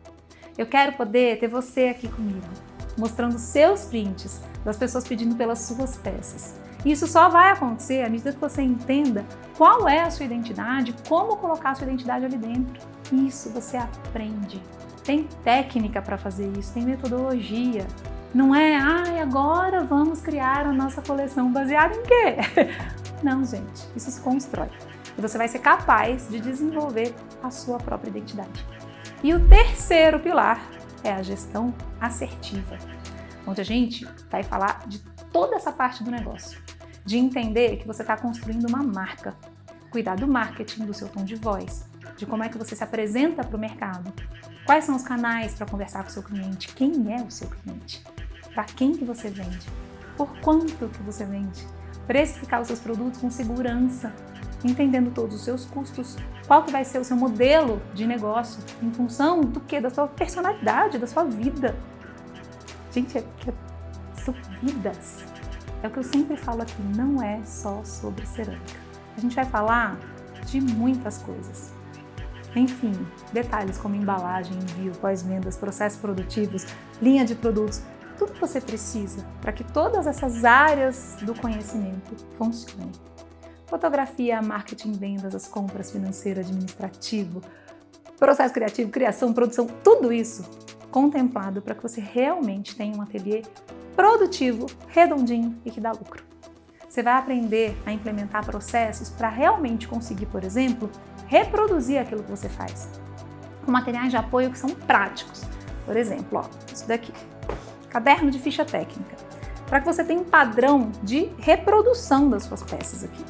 Eu quero poder ter você aqui comigo, mostrando seus prints das pessoas pedindo pelas suas peças. E isso só vai acontecer à medida que você entenda qual é a sua identidade, como colocar a sua identidade ali dentro. Isso você aprende. Tem técnica para fazer isso, tem metodologia. Não é, agora vamos criar a nossa coleção baseada em quê? Não, gente, isso se constrói. E você vai ser capaz de desenvolver a sua própria identidade. E o terceiro pilar é a gestão assertiva, onde a gente vai falar de toda essa parte do negócio, de entender que você está construindo uma marca, cuidar do marketing, do seu tom de voz, de como é que você se apresenta para o mercado, quais são os canais para conversar com o seu cliente, quem é o seu cliente, para quem que você vende, por quanto que você vende, precificar os seus produtos com segurança, entendendo todos os seus custos, qual que vai ser o seu modelo de negócio, em função do quê? Da sua personalidade, da sua vida. Gente, são vidas. É o que eu sempre falo aqui, não é só sobre cerâmica. A gente vai falar de muitas coisas. Enfim, detalhes como embalagem, envio, pós-vendas, processos produtivos, linha de produtos, tudo que você precisa para que todas essas áreas do conhecimento funcionem. Fotografia, marketing, vendas, as compras, financeiro, administrativo, processo criativo, criação, produção, tudo isso contemplado para que você realmente tenha um ateliê produtivo, redondinho e que dá lucro. Você vai aprender a implementar processos para realmente conseguir, por exemplo, reproduzir aquilo que você faz. Com materiais de apoio que são práticos. Por exemplo, ó, isso daqui, caderno de ficha técnica. Para que você tenha um padrão de reprodução das suas peças aqui.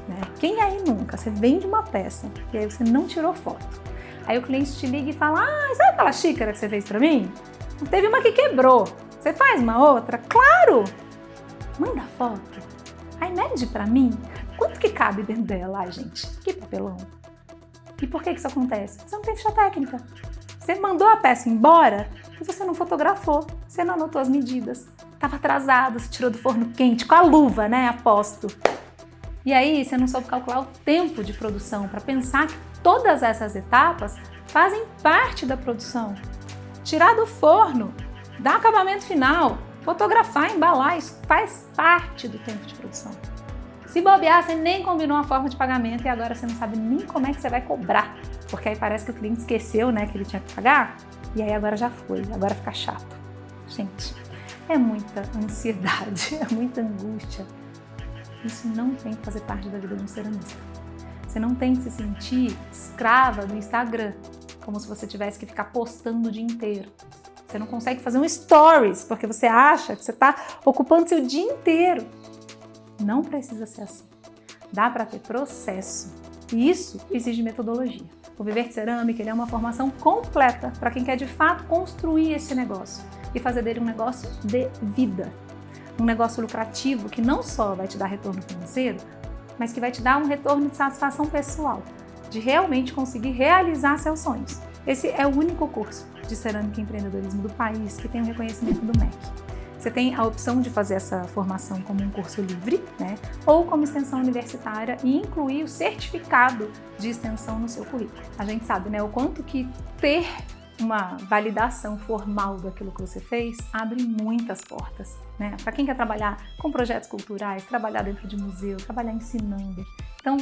Né? Quem aí nunca, você vende uma peça e aí você não tirou foto. Aí o cliente te liga e fala, sabe aquela xícara que você fez para mim? Teve uma que quebrou. Você faz uma outra? Claro! Manda foto. Aí mede para mim quanto que cabe dentro dela. Ai, gente, que papelão. E por que isso acontece? Você não tem ficha técnica. Você mandou a peça embora e você não fotografou. Você não anotou as medidas. Estava atrasado, você tirou do forno quente, com a luva, né? Aposto. E aí você não soube calcular o tempo de produção para pensar que todas essas etapas fazem parte da produção. Tirar do forno, dar acabamento final, fotografar, embalar, isso faz parte do tempo de produção. Se bobear, você nem combinou a forma de pagamento e agora você não sabe nem como é que você vai cobrar, porque aí parece que o cliente esqueceu, né, que ele tinha que pagar, e aí agora já foi, agora fica chato. Gente, é muita ansiedade, é muita angústia. Isso não tem que fazer parte da vida de um ceramista. Você não tem que se sentir escrava do Instagram, como se você tivesse que ficar postando o dia inteiro. Você não consegue fazer um stories, porque você acha que você está ocupando seu dia inteiro. Não precisa ser assim. Dá para ter processo. E isso exige metodologia. O Viver de Cerâmica ele é uma formação completa para quem quer de fato construir esse negócio e fazer dele um negócio de vida. Um negócio lucrativo que não só vai te dar retorno financeiro, mas que vai te dar um retorno de satisfação pessoal, de realmente conseguir realizar seus sonhos. Esse é o único curso de cerâmica e empreendedorismo do país que tem o reconhecimento do MEC. Você tem a opção de fazer essa formação como um curso livre, né, ou como extensão universitária e incluir o certificado de extensão no seu currículo. A gente sabe, né, o quanto que ter uma validação formal daquilo que você fez abre muitas portas, né? Para quem quer trabalhar com projetos culturais, trabalhar dentro de museu, trabalhar ensinando. Então,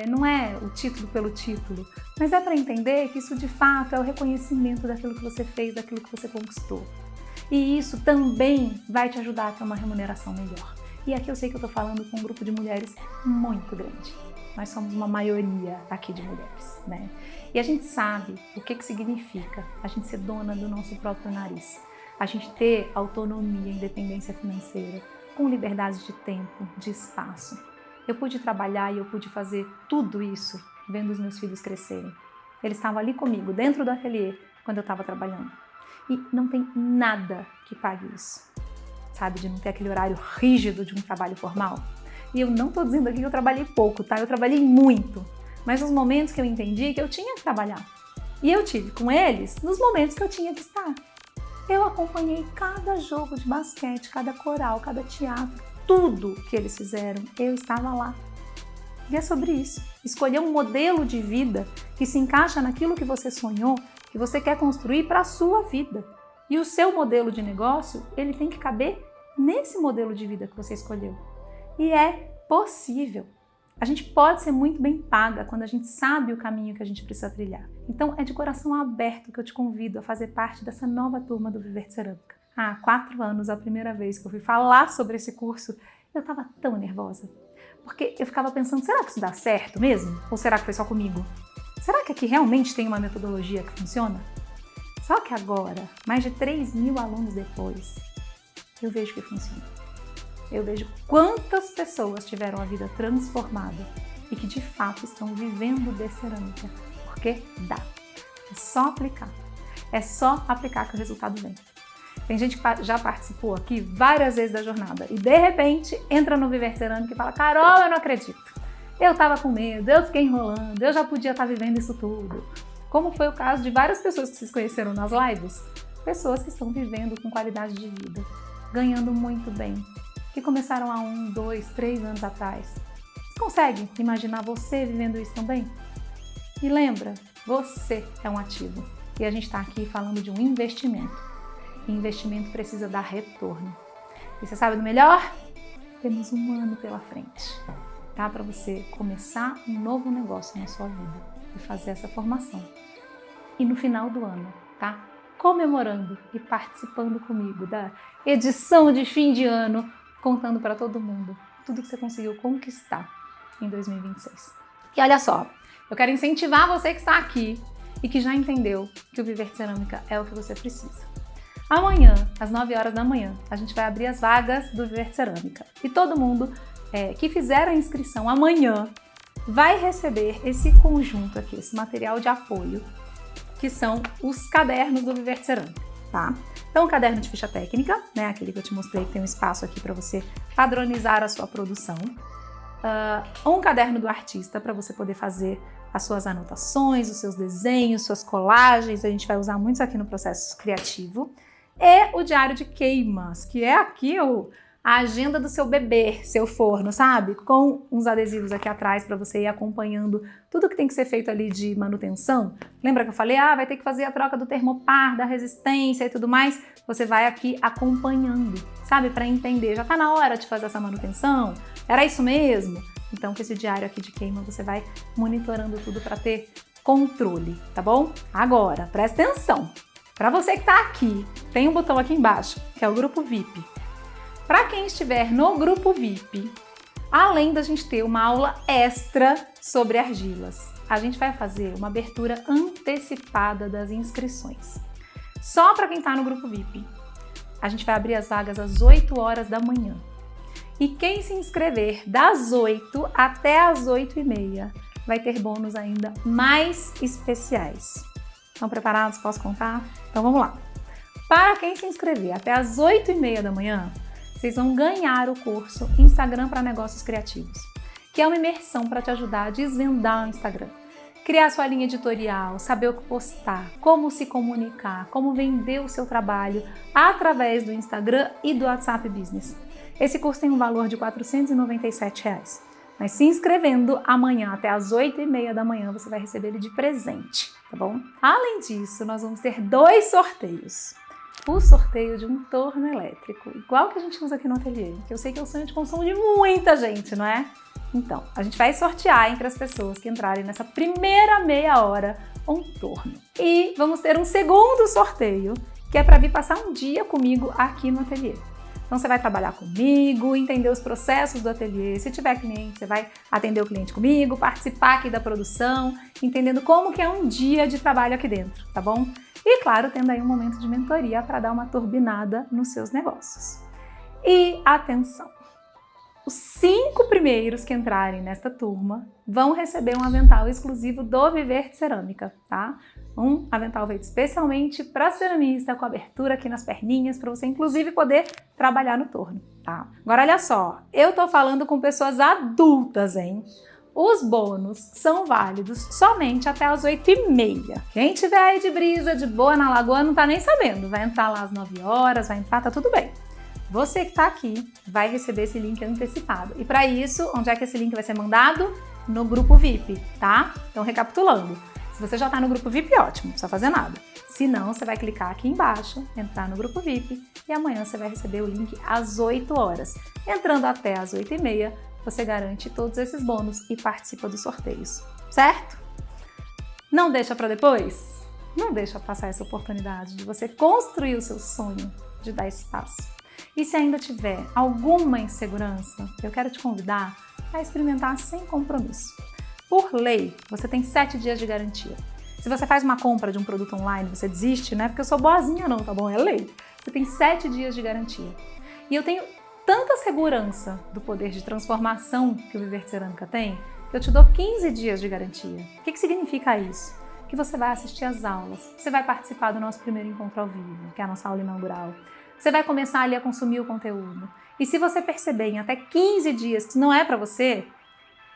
não é o título pelo título, mas é para entender que isso de fato é o reconhecimento daquilo que você fez, daquilo que você conquistou. E isso também vai te ajudar a ter uma remuneração melhor. E aqui eu sei que eu estou falando com um grupo de mulheres muito grande. Nós somos uma maioria aqui de mulheres, né? E a gente sabe o que significa a gente ser dona do nosso próprio nariz. A gente ter autonomia, independência financeira, com liberdade de tempo, de espaço. Eu pude trabalhar e eu pude fazer tudo isso vendo os meus filhos crescerem. Eles estavam ali comigo, dentro do ateliê, quando eu estava trabalhando. E não tem nada que pague isso, sabe? De não ter aquele horário rígido de um trabalho formal. E eu não estou dizendo aqui que eu trabalhei pouco, tá? Eu trabalhei muito. Mas nos momentos que eu entendi que eu tinha que trabalhar. E eu tive com eles nos momentos que eu tinha que estar. Eu acompanhei cada jogo de basquete, cada coral, cada teatro, tudo que eles fizeram, eu estava lá. E é sobre isso. Escolher um modelo de vida que se encaixa naquilo que você sonhou, que você quer construir para a sua vida. E o seu modelo de negócio, ele tem que caber nesse modelo de vida que você escolheu. E é possível. A gente pode ser muito bem paga quando a gente sabe o caminho que a gente precisa trilhar. Então é de coração aberto que eu te convido a fazer parte dessa nova turma do Viver de Cerâmica. Há 4 anos, a primeira vez que eu fui falar sobre esse curso, eu estava tão nervosa. Porque eu ficava pensando, será que isso dá certo mesmo? Ou será que foi só comigo? Será que aqui realmente tem uma metodologia que funciona? Só que agora, mais de 3.000 alunos depois, eu vejo que funciona. Eu vejo quantas pessoas tiveram a vida transformada e que de fato estão vivendo de cerâmica, porque dá. É só aplicar. É só aplicar que o resultado vem. Tem gente que já participou aqui várias vezes da jornada e de repente entra no Viver Cerâmica e fala, Carol, eu não acredito. eu estava com medo, eu fiquei enrolando, eu já podia estar vivendo isso tudo. Como foi o caso de várias pessoas que vocês conheceram nas lives, pessoas que estão vivendo com qualidade de vida, ganhando muito bem, que começaram há 1, 2, 3 anos atrás. Você consegue imaginar você vivendo isso também? E lembra, você é um ativo e a gente está aqui falando de um investimento. E investimento precisa dar retorno. E você sabe do melhor? Temos 1 ano pela frente, tá? Para você começar um novo negócio na sua vida e fazer essa formação. E no final do ano, tá? Comemorando e participando comigo da edição de fim de ano, contando para todo mundo tudo que você conseguiu conquistar em 2026. E olha só, eu quero incentivar você que está aqui e que já entendeu que o Viver de Cerâmica é o que você precisa. Amanhã, às 9 horas da manhã, a gente vai abrir as vagas do Viver de Cerâmica. E todo mundo que fizer a inscrição amanhã vai receber esse conjunto aqui, esse material de apoio, que são os cadernos do Viver de Cerâmica, tá? Então, o caderno de ficha técnica, né, aquele que eu te mostrei que tem um espaço aqui para você padronizar a sua produção. Um caderno do artista para você poder fazer as suas anotações, os seus desenhos, suas colagens, a gente vai usar muitos aqui no processo criativo. E o diário de queimas, que é aqui a agenda do seu bebê, seu forno, sabe? Com uns adesivos aqui atrás para você ir acompanhando tudo que tem que ser feito ali de manutenção. Lembra que eu falei, vai ter que fazer a troca do termopar, da resistência e tudo mais? Você vai aqui acompanhando, sabe? Para entender, já tá na hora de fazer essa manutenção? Era isso mesmo? Então, com esse diário aqui de queima, você vai monitorando tudo para ter controle, tá bom? Agora, presta atenção. Para você que tá aqui, tem um botão aqui embaixo, que é o grupo VIP. Para quem estiver no grupo VIP, além da gente ter uma aula extra sobre argilas, a gente vai fazer uma abertura antecipada das inscrições. Só para quem está no grupo VIP, a gente vai abrir as vagas às 8 horas da manhã. E quem se inscrever das 8 até as 8h30 vai ter bônus ainda mais especiais. Estão preparados? Posso contar? Então vamos lá. Para quem se inscrever até as 8h30 da manhã, vocês vão ganhar o curso Instagram para Negócios Criativos, que é uma imersão para te ajudar a desvendar o Instagram. Criar sua linha editorial, saber o que postar, como se comunicar, como vender o seu trabalho através do Instagram e do WhatsApp Business. Esse curso tem um valor de R$ 497, mas se inscrevendo amanhã até as 8h30 da manhã, você vai receber ele de presente, tá bom? Além disso, nós vamos ter 2 sorteios. O sorteio de um torno elétrico, igual que a gente usa aqui no ateliê, que eu sei que é o sonho de consumo de muita gente, não é? Então, a gente vai sortear entre as pessoas que entrarem nessa primeira meia hora um torno. E vamos ter um segundo sorteio, que é para vir passar um dia comigo aqui no ateliê. Então você vai trabalhar comigo, entender os processos do ateliê. Se tiver cliente, você vai atender o cliente comigo, participar aqui da produção, entendendo como que é um dia de trabalho aqui dentro, tá bom? E claro, tendo aí um momento de mentoria para dar uma turbinada nos seus negócios. E atenção! Os 5 primeiros que entrarem nesta turma vão receber um avental exclusivo do Viver de Cerâmica, tá? Um avental feito especialmente para ceramista, com abertura aqui nas perninhas, para você inclusive poder trabalhar no torno, tá? Agora olha só, eu tô falando com pessoas adultas, hein? Os bônus são válidos somente até as 8h30. Quem tiver aí de brisa, de boa na lagoa, não tá nem sabendo. Vai entrar lá às 9 horas, vai entrar, tá tudo bem. Você que tá aqui vai receber esse link antecipado. E para isso, onde é que esse link vai ser mandado? No grupo VIP, tá? Então, recapitulando. Se você já tá no grupo VIP, ótimo, não precisa fazer nada. Se não, você vai clicar aqui embaixo, entrar no grupo VIP e amanhã você vai receber o link às 8 horas. Entrando até às 8h30, você garante todos esses bônus e participa dos sorteios, certo? Não deixa para depois? Não deixa passar essa oportunidade de você construir o seu sonho de dar espaço. E se ainda tiver alguma insegurança, eu quero te convidar a experimentar sem compromisso. Por lei, você tem 7 dias de garantia. Se você faz uma compra de um produto online, você desiste, não é porque eu sou boazinha não, tá bom? É lei. Você tem 7 dias de garantia. E eu tenho tanta segurança do poder de transformação que o Viver de Cerâmica tem, que eu te dou 15 dias de garantia. O que significa isso? Que você vai assistir às aulas, você vai participar do nosso primeiro encontro ao vivo, que é a nossa aula inaugural. Você vai começar ali a consumir o conteúdo. E se você perceber em até 15 dias que não é para você,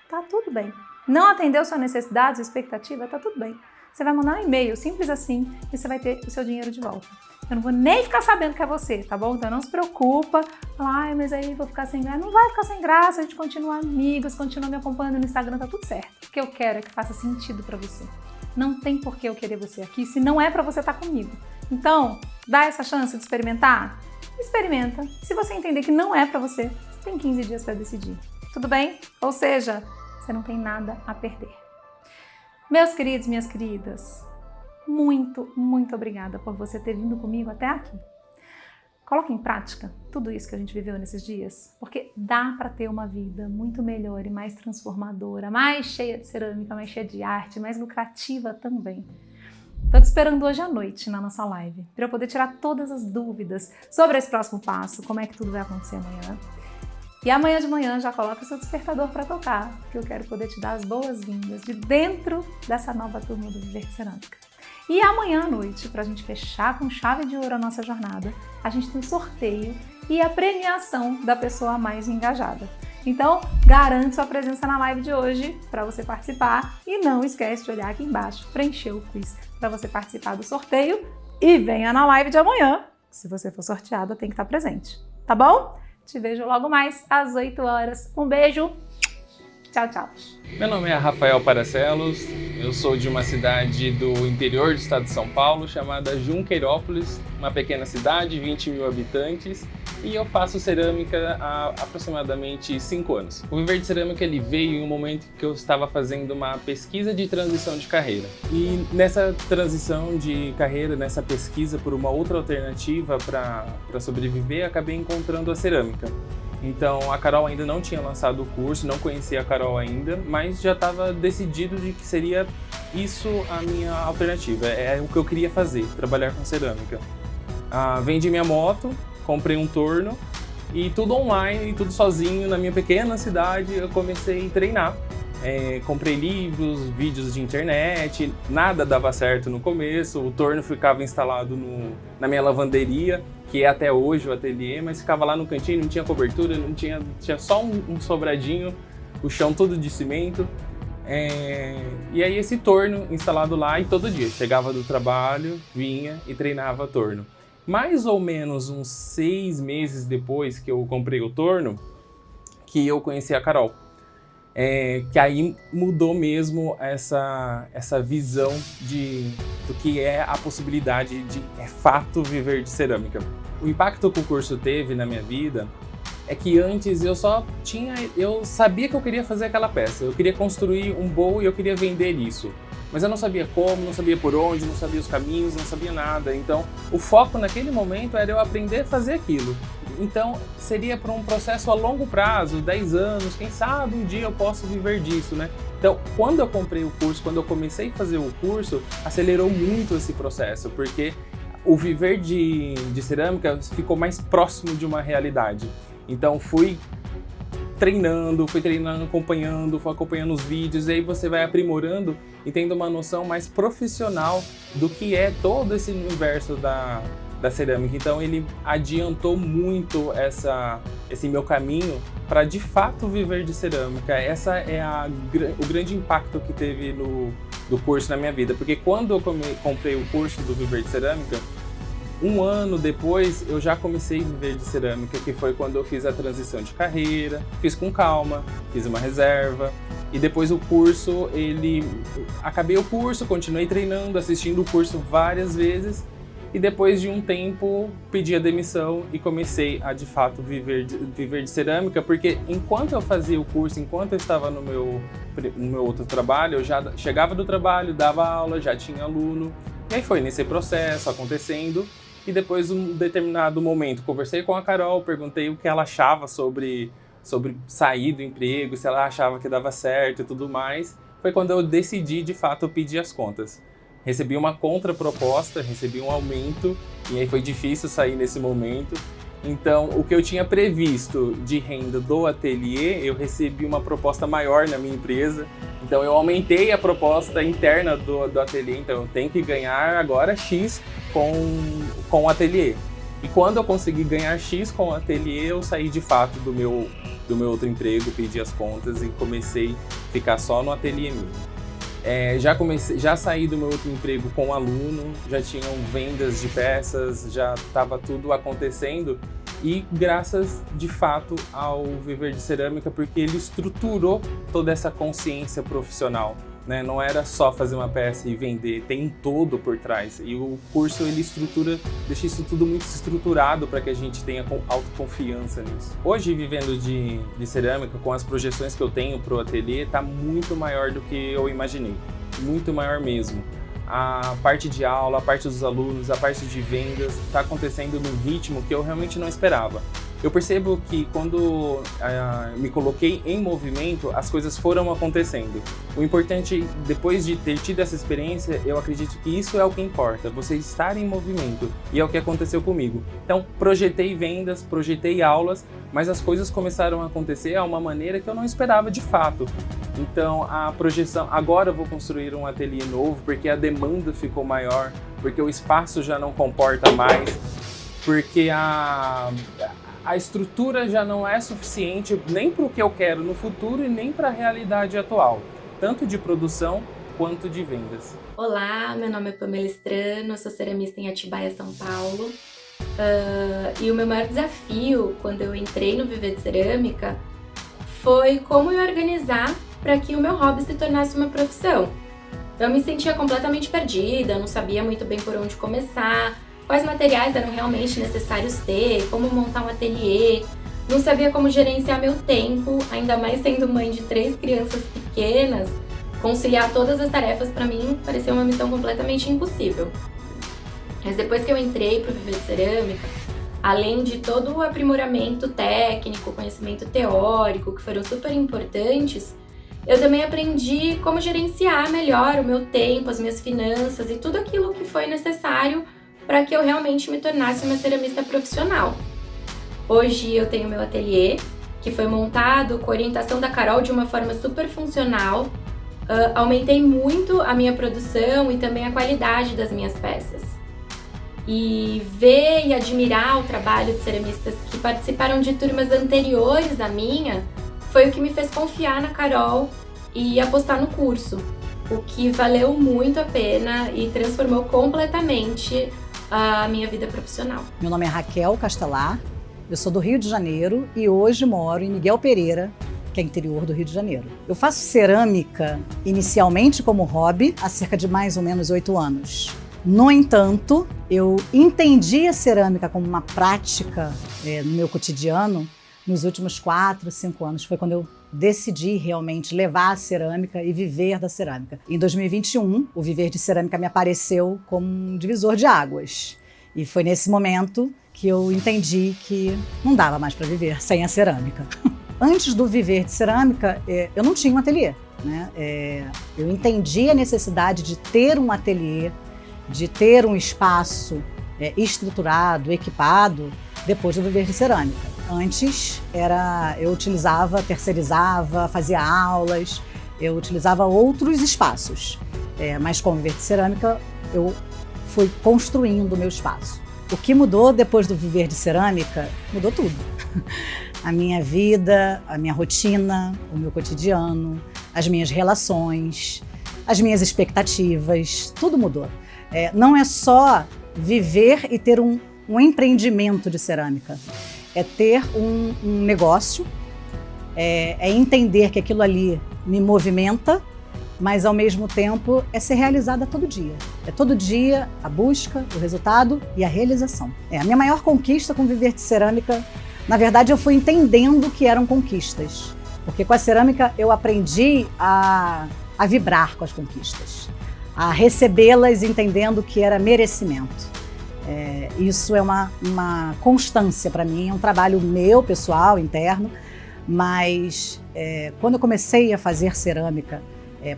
Tá tudo bem. Não atendeu sua necessidade, sua expectativa, tá tudo bem. Você vai mandar um e-mail, simples assim, e você vai ter o seu dinheiro de volta. Eu não vou nem ficar sabendo que é você, tá bom? Então não se preocupa. Fala, mas aí vou ficar sem graça. Não vai ficar sem graça, a gente continua amigos, continua me acompanhando no Instagram, tá tudo certo. O que eu quero é que faça sentido pra você. Não tem por que eu querer você aqui se não é pra você estar comigo. Então, dá essa chance de experimentar? Experimenta. Se você entender que não é pra você, você tem 15 dias pra decidir. Tudo bem? Ou seja, você não tem nada a perder. Meus queridos, minhas queridas, muito, muito obrigada por você ter vindo comigo até aqui. Coloque em prática tudo isso que a gente viveu nesses dias, porque dá para ter uma vida muito melhor e mais transformadora, mais cheia de cerâmica, mais cheia de arte, mais lucrativa também. Estou te esperando hoje à noite na nossa live, para eu poder tirar todas as dúvidas sobre esse próximo passo, como é que tudo vai acontecer amanhã. E amanhã de manhã já coloca o seu despertador para tocar, que eu quero poder te dar as boas-vindas de dentro dessa nova turma do Viver de Cerâmica. E amanhã à noite, para a gente fechar com chave de ouro a nossa jornada, a gente tem um sorteio e a premiação da pessoa mais engajada. Então, garante sua presença na live de hoje para você participar e não esquece de olhar aqui embaixo, preencher o quiz para você participar do sorteio e venha na live de amanhã. Se você for sorteada, tem que estar presente, tá bom? Te vejo logo mais às 8 horas. Um beijo. Tchau, tchau. Meu nome é Rafael Paracelos, eu sou de uma cidade do interior do estado de São Paulo chamada Junqueirópolis, uma pequena cidade, 20 mil habitantes, e eu faço cerâmica há aproximadamente 5 anos. O Viver de Cerâmica ele veio em um momento que eu estava fazendo uma pesquisa de transição de carreira. E nessa transição de carreira, nessa pesquisa por uma outra alternativa para sobreviver, acabei encontrando a cerâmica. Então a Carol ainda não tinha lançado o curso, não conhecia a Carol ainda, mas já estava decidido de que seria isso a minha alternativa, é o que eu queria fazer, trabalhar com cerâmica. Vendi minha moto, comprei um torno e tudo online, tudo sozinho na minha pequena cidade eu comecei a treinar. Comprei livros, vídeos de internet, nada dava certo no começo, o torno ficava instalado na minha lavanderia, que é até hoje o ateliê, mas ficava lá no cantinho, não tinha cobertura, tinha só um sobradinho, o chão todo de cimento. E aí esse torno instalado lá e todo dia, chegava do trabalho, vinha e treinava torno. Mais ou menos uns 6 meses depois que eu comprei o torno, que eu conheci a Carol. Que aí mudou mesmo essa visão do que é a possibilidade de, fato, viver de cerâmica. O impacto que o curso teve na minha vida é que antes eu sabia que eu queria fazer aquela peça, eu queria construir um bowl e eu queria vender isso. Mas eu não sabia como, não sabia por onde, não sabia os caminhos, não sabia nada. Então, o foco naquele momento era eu aprender a fazer aquilo. Então, seria para um processo a longo prazo, 10 anos, quem sabe um dia eu posso viver disso, né? Então, quando eu comprei o curso, quando eu comecei a fazer o curso, acelerou muito esse processo, porque o viver de cerâmica ficou mais próximo de uma realidade. Então, fui treinando, fui acompanhando os vídeos, e aí você vai aprimorando e tendo uma noção mais profissional do que é todo esse universo da cerâmica. Então ele adiantou muito esse meu caminho para de fato viver de cerâmica. Essa é o grande impacto que teve do curso na minha vida, porque quando eu comprei o curso do Viver de Cerâmica, 1 ano depois eu já comecei a viver de cerâmica, que foi quando eu fiz a transição de carreira, fiz com calma, fiz uma reserva, e depois o curso, acabei o curso, continuei treinando, assistindo o curso várias vezes, e depois de um tempo pedi a demissão e comecei a de fato viver de cerâmica, porque enquanto eu fazia o curso, enquanto eu estava no meu outro trabalho, eu já chegava do trabalho, dava aula, já tinha aluno, e aí foi nesse processo acontecendo. E depois, em um determinado momento, conversei com a Carol, perguntei o que ela achava sobre sair do emprego, se ela achava que dava certo e tudo mais. Foi quando eu decidi, de fato, pedir as contas. Recebi uma contraproposta, recebi um aumento, e aí foi difícil sair nesse momento. Então, o que eu tinha previsto de renda do ateliê, eu recebi uma proposta maior na minha empresa. Então, eu aumentei a proposta interna do ateliê, então eu tenho que ganhar agora X com o ateliê. E quando eu consegui ganhar X com o ateliê, eu saí de fato do meu outro emprego, pedi as contas e comecei a ficar só no ateliê mesmo. Já saí do meu outro emprego com aluno, já tinham vendas de peças, já estava tudo acontecendo e graças de fato ao Viver de Cerâmica, porque ele estruturou toda essa consciência profissional, né? Não era só fazer uma peça e vender, tem um todo por trás. E o curso ele deixa isso tudo muito estruturado para que a gente tenha autoconfiança nisso. Hoje, vivendo de cerâmica, com as projeções que eu tenho para o ateliê, está muito maior do que eu imaginei. Muito maior mesmo. A parte de aula, a parte dos alunos, a parte de vendas está acontecendo num ritmo que eu realmente não esperava. Eu percebo que quando me coloquei em movimento, as coisas foram acontecendo. O importante, depois de ter tido essa experiência, eu acredito que isso é o que importa, você estar em movimento. E é o que aconteceu comigo. Então, projetei vendas, projetei aulas, mas as coisas começaram a acontecer a uma maneira que eu não esperava de fato. Então, a projeção, agora eu vou construir um ateliê novo, porque a demanda ficou maior, porque o espaço já não comporta mais, porque a estrutura já não é suficiente nem para o que eu quero no futuro e nem para a realidade atual, tanto de produção quanto de vendas. Olá, meu nome é Pamela Strano, sou ceramista em Atibaia, São Paulo. E o meu maior desafio quando eu entrei no Viver de Cerâmica foi como me organizar para que o meu hobby se tornasse uma profissão. Eu me sentia completamente perdida, não sabia muito bem por onde começar, quais materiais eram realmente necessários ter, como montar um ateliê, não sabia como gerenciar meu tempo, ainda mais sendo mãe de 3 crianças pequenas, conciliar todas as tarefas para mim parecia uma missão completamente impossível. Mas depois que eu entrei para o Viver de Cerâmica, além de todo o aprimoramento técnico, conhecimento teórico, que foram super importantes, eu também aprendi como gerenciar melhor o meu tempo, as minhas finanças e tudo aquilo que foi necessário para que eu realmente me tornasse uma ceramista profissional. Hoje eu tenho meu ateliê, que foi montado com a orientação da Carol de uma forma super funcional. Aumentei muito a minha produção e também a qualidade das minhas peças. E ver e admirar o trabalho de ceramistas que participaram de turmas anteriores à minha foi o que me fez confiar na Carol e apostar no curso, o que valeu muito a pena e transformou completamente a minha vida profissional. Meu nome é Raquel Castelar, eu sou do Rio de Janeiro e hoje moro em Miguel Pereira, que é interior do Rio de Janeiro. Eu faço cerâmica inicialmente como hobby há cerca de mais ou menos 8 anos. No entanto, eu entendi a cerâmica como uma prática no meu cotidiano nos últimos 4, 5 anos. Foi quando eu decidi realmente levar a cerâmica e viver da cerâmica. Em 2021, o Viver de Cerâmica me apareceu como um divisor de águas. E foi nesse momento que eu entendi que não dava mais para viver sem a cerâmica. Antes do Viver de Cerâmica, eu não tinha um ateliê, né? Eu entendi a necessidade de ter um ateliê, de ter um espaço estruturado, equipado, depois do Viver de Cerâmica. Antes, eu terceirizava, fazia aulas, eu utilizava outros espaços. Mas com o Viver de Cerâmica, eu fui construindo o meu espaço. O que mudou depois do Viver de Cerâmica? Mudou tudo. A minha vida, a minha rotina, o meu cotidiano, as minhas relações, as minhas expectativas, tudo mudou. Não é só viver e ter um empreendimento de cerâmica. É ter um negócio, é entender que aquilo ali me movimenta, mas ao mesmo tempo é ser realizada todo dia. É todo dia a busca, o resultado e a realização. A minha maior conquista com Viver de Cerâmica, na verdade eu fui entendendo que eram conquistas. Porque com a cerâmica eu aprendi a vibrar com as conquistas, a recebê-las entendendo que era merecimento. Isso é uma constância para mim, é um trabalho meu, pessoal, interno, mas quando eu comecei a fazer cerâmica,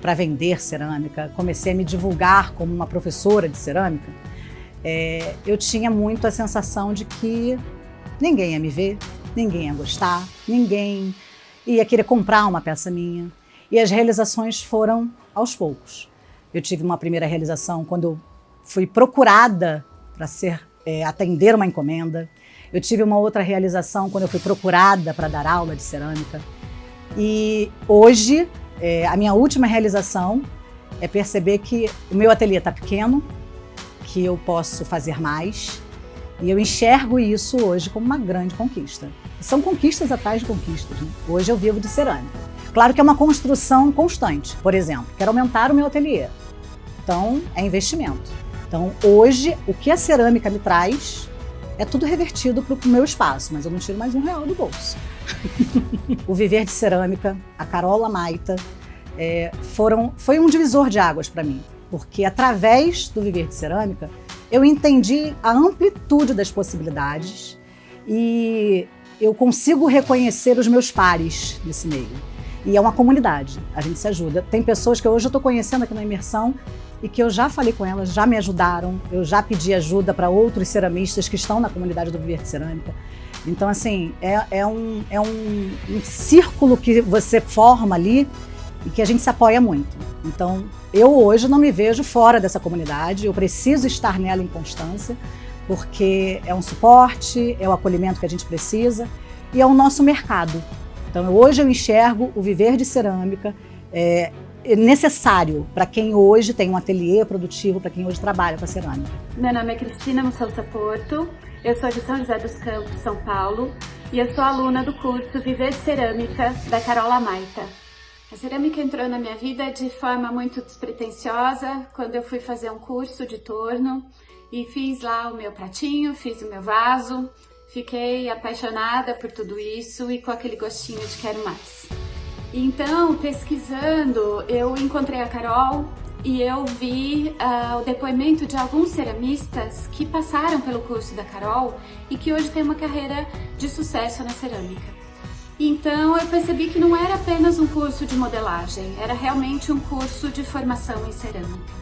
para vender cerâmica, comecei a me divulgar como uma professora de cerâmica, eu tinha muito a sensação de que ninguém ia me ver, ninguém ia gostar, ninguém ia querer comprar uma peça minha. E as realizações foram aos poucos. Eu tive uma primeira realização quando eu fui procurada para ser atender uma encomenda. Eu tive uma outra realização quando eu fui procurada para dar aula de cerâmica. E hoje, a minha última realização é perceber que o meu ateliê está pequeno, que eu posso fazer mais. E eu enxergo isso hoje como uma grande conquista. São conquistas atrás de conquistas, né? Hoje eu vivo de cerâmica. Claro que é uma construção constante. Por exemplo, quero aumentar o meu ateliê. Então, é investimento. Então, hoje, o que a cerâmica me traz é tudo revertido para o meu espaço, mas eu não tiro mais R$1 do bolso. O Viver de Cerâmica, a Carola Maita, foi um divisor de águas para mim, porque através do Viver de Cerâmica, eu entendi a amplitude das possibilidades e eu consigo reconhecer os meus pares nesse meio. E é uma comunidade, a gente se ajuda. Tem pessoas que hoje eu estou conhecendo aqui na imersão e que eu já falei com elas, já me ajudaram, eu já pedi ajuda para outros ceramistas que estão na comunidade do Viver de Cerâmica. Então, assim, é um círculo que você forma ali e que a gente se apoia muito. Então, eu hoje não me vejo fora dessa comunidade, eu preciso estar nela em constância, porque é um suporte, é o acolhimento que a gente precisa e é o nosso mercado. Então, hoje eu enxergo o Viver de Cerâmica necessário para quem hoje tem um ateliê produtivo, para quem hoje trabalha com a cerâmica. Meu nome é Cristina Mussolza Porto, eu sou de São José dos Campos, São Paulo, e eu sou aluna do curso Viver de Cerâmica da Carola Maita. A cerâmica entrou na minha vida de forma muito despretensiosa, quando eu fui fazer um curso de torno e fiz lá o meu pratinho, fiz o meu vaso, fiquei apaixonada por tudo isso e com aquele gostinho de quero mais. Então, pesquisando, eu encontrei a Carol e eu vi o depoimento de alguns ceramistas que passaram pelo curso da Carol e que hoje têm uma carreira de sucesso na cerâmica. Então, eu percebi que não era apenas um curso de modelagem, era realmente um curso de formação em cerâmica.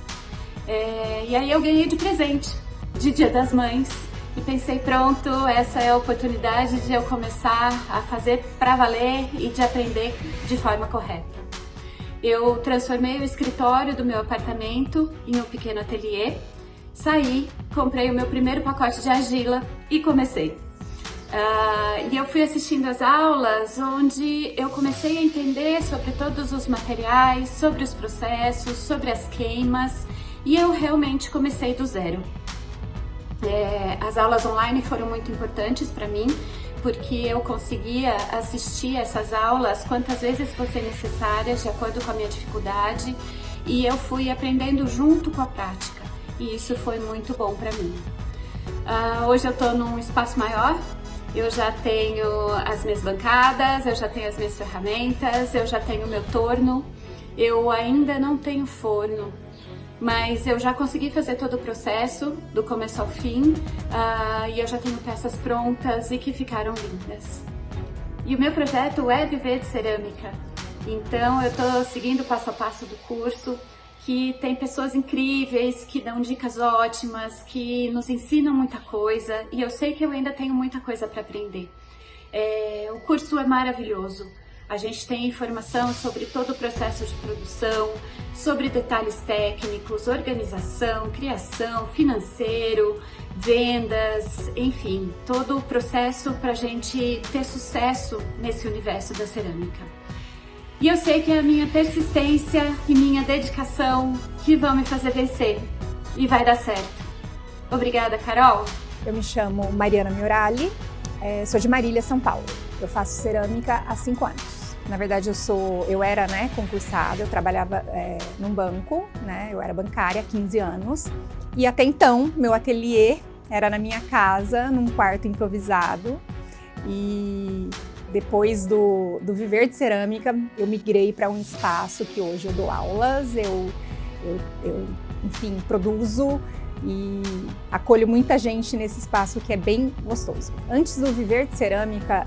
E aí eu ganhei de presente, de Dia das Mães, e pensei, pronto, essa é a oportunidade de eu começar a fazer para valer e de aprender de forma correta. Eu transformei o escritório do meu apartamento em um pequeno ateliê, saí, comprei o meu primeiro pacote de argila e comecei. E eu fui assistindo as aulas onde eu comecei a entender sobre todos os materiais, sobre os processos, sobre as queimas, e eu realmente comecei do zero. As aulas online foram muito importantes para mim, porque eu conseguia assistir essas aulas quantas vezes fossem necessárias, de acordo com a minha dificuldade, e eu fui aprendendo junto com a prática, e isso foi muito bom para mim. Hoje eu estou num espaço maior, eu já tenho as minhas bancadas, eu já tenho as minhas ferramentas, eu já tenho o meu torno, eu ainda não tenho forno, mas eu já consegui fazer todo o processo, do começo ao fim, e eu já tenho peças prontas e que ficaram lindas. E o meu projeto é Viver de Cerâmica, então eu estou seguindo o passo a passo do curso, que tem pessoas incríveis, que dão dicas ótimas, que nos ensinam muita coisa, e eu sei que eu ainda tenho muita coisa para aprender. O curso é maravilhoso. A gente tem informação sobre todo o processo de produção, sobre detalhes técnicos, organização, criação, financeiro, vendas, enfim, todo o processo para a gente ter sucesso nesse universo da cerâmica. E eu sei que é a minha persistência e minha dedicação que vão me fazer vencer, e vai dar certo. Obrigada, Carol! Eu me chamo Mariana Miorali, sou de Marília, São Paulo. Eu faço cerâmica há 5 anos. Na verdade, eu era concursada, eu trabalhava num banco, eu era bancária há 15 anos. E até então, meu ateliê era na minha casa, num quarto improvisado. E depois do Viver de Cerâmica, eu migrei para um espaço que hoje eu dou aulas, eu enfim, produzo e acolho muita gente nesse espaço que é bem gostoso. Antes do Viver de Cerâmica,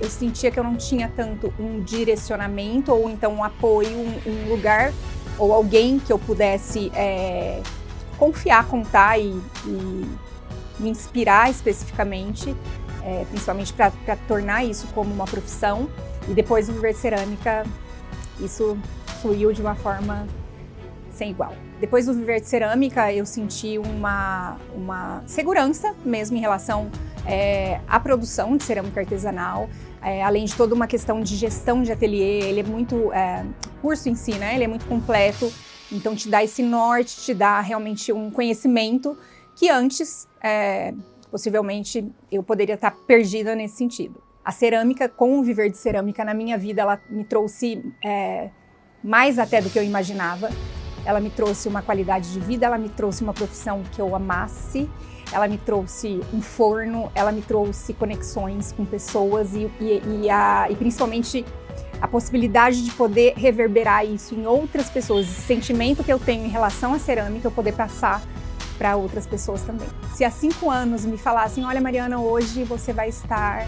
eu sentia que eu não tinha tanto um direcionamento ou então um apoio, um lugar ou alguém que eu pudesse confiar, contar e me inspirar especificamente, principalmente para tornar isso como uma profissão. E depois do Viver de Cerâmica, isso fluiu de uma forma sem igual. Depois do Viver de Cerâmica, eu senti uma segurança mesmo em relação à produção de cerâmica artesanal, além de toda uma questão de gestão de ateliê. Ele é muito, o curso em si, né? Ele é muito completo, então te dá esse norte, te dá realmente um conhecimento que antes, possivelmente, eu poderia estar perdida nesse sentido. A cerâmica, com o Viver de Cerâmica na minha vida, ela me trouxe mais até do que eu imaginava. Ela me trouxe uma qualidade de vida, ela me trouxe uma profissão que eu amasse, ela me trouxe um forno, ela me trouxe conexões com pessoas e principalmente a possibilidade de poder reverberar isso em outras pessoas. Esse sentimento que eu tenho em relação à cerâmica, eu poder passar para outras pessoas também. Se há 5 anos me falassem, olha Mariana, hoje você vai estar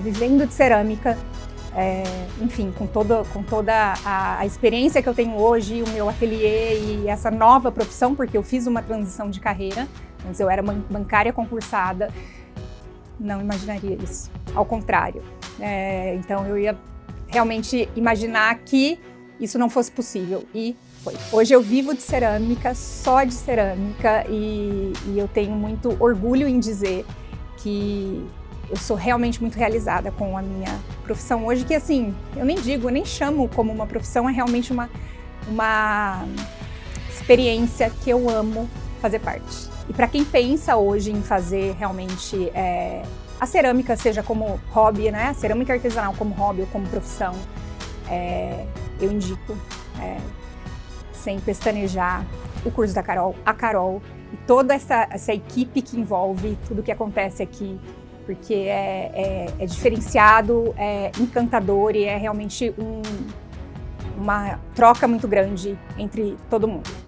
vivendo de cerâmica, enfim, com toda a experiência que eu tenho hoje, o meu ateliê e essa nova profissão, porque eu fiz uma transição de carreira, antes eu era bancária concursada, não imaginaria isso, ao contrário. Então eu ia realmente imaginar que isso não fosse possível e foi. Hoje eu vivo de cerâmica, só de cerâmica e eu tenho muito orgulho em dizer que eu sou realmente muito realizada com a minha profissão hoje, que assim, eu nem chamo como uma profissão, é realmente uma experiência que eu amo fazer parte. E para quem pensa hoje em fazer realmente a cerâmica, seja como hobby, né? A cerâmica artesanal como hobby ou como profissão, eu indico, sem pestanejar, o curso da Carol, a Carol e toda essa equipe que envolve tudo que acontece aqui, porque é diferenciado, é encantador e é realmente uma troca muito grande entre todo mundo.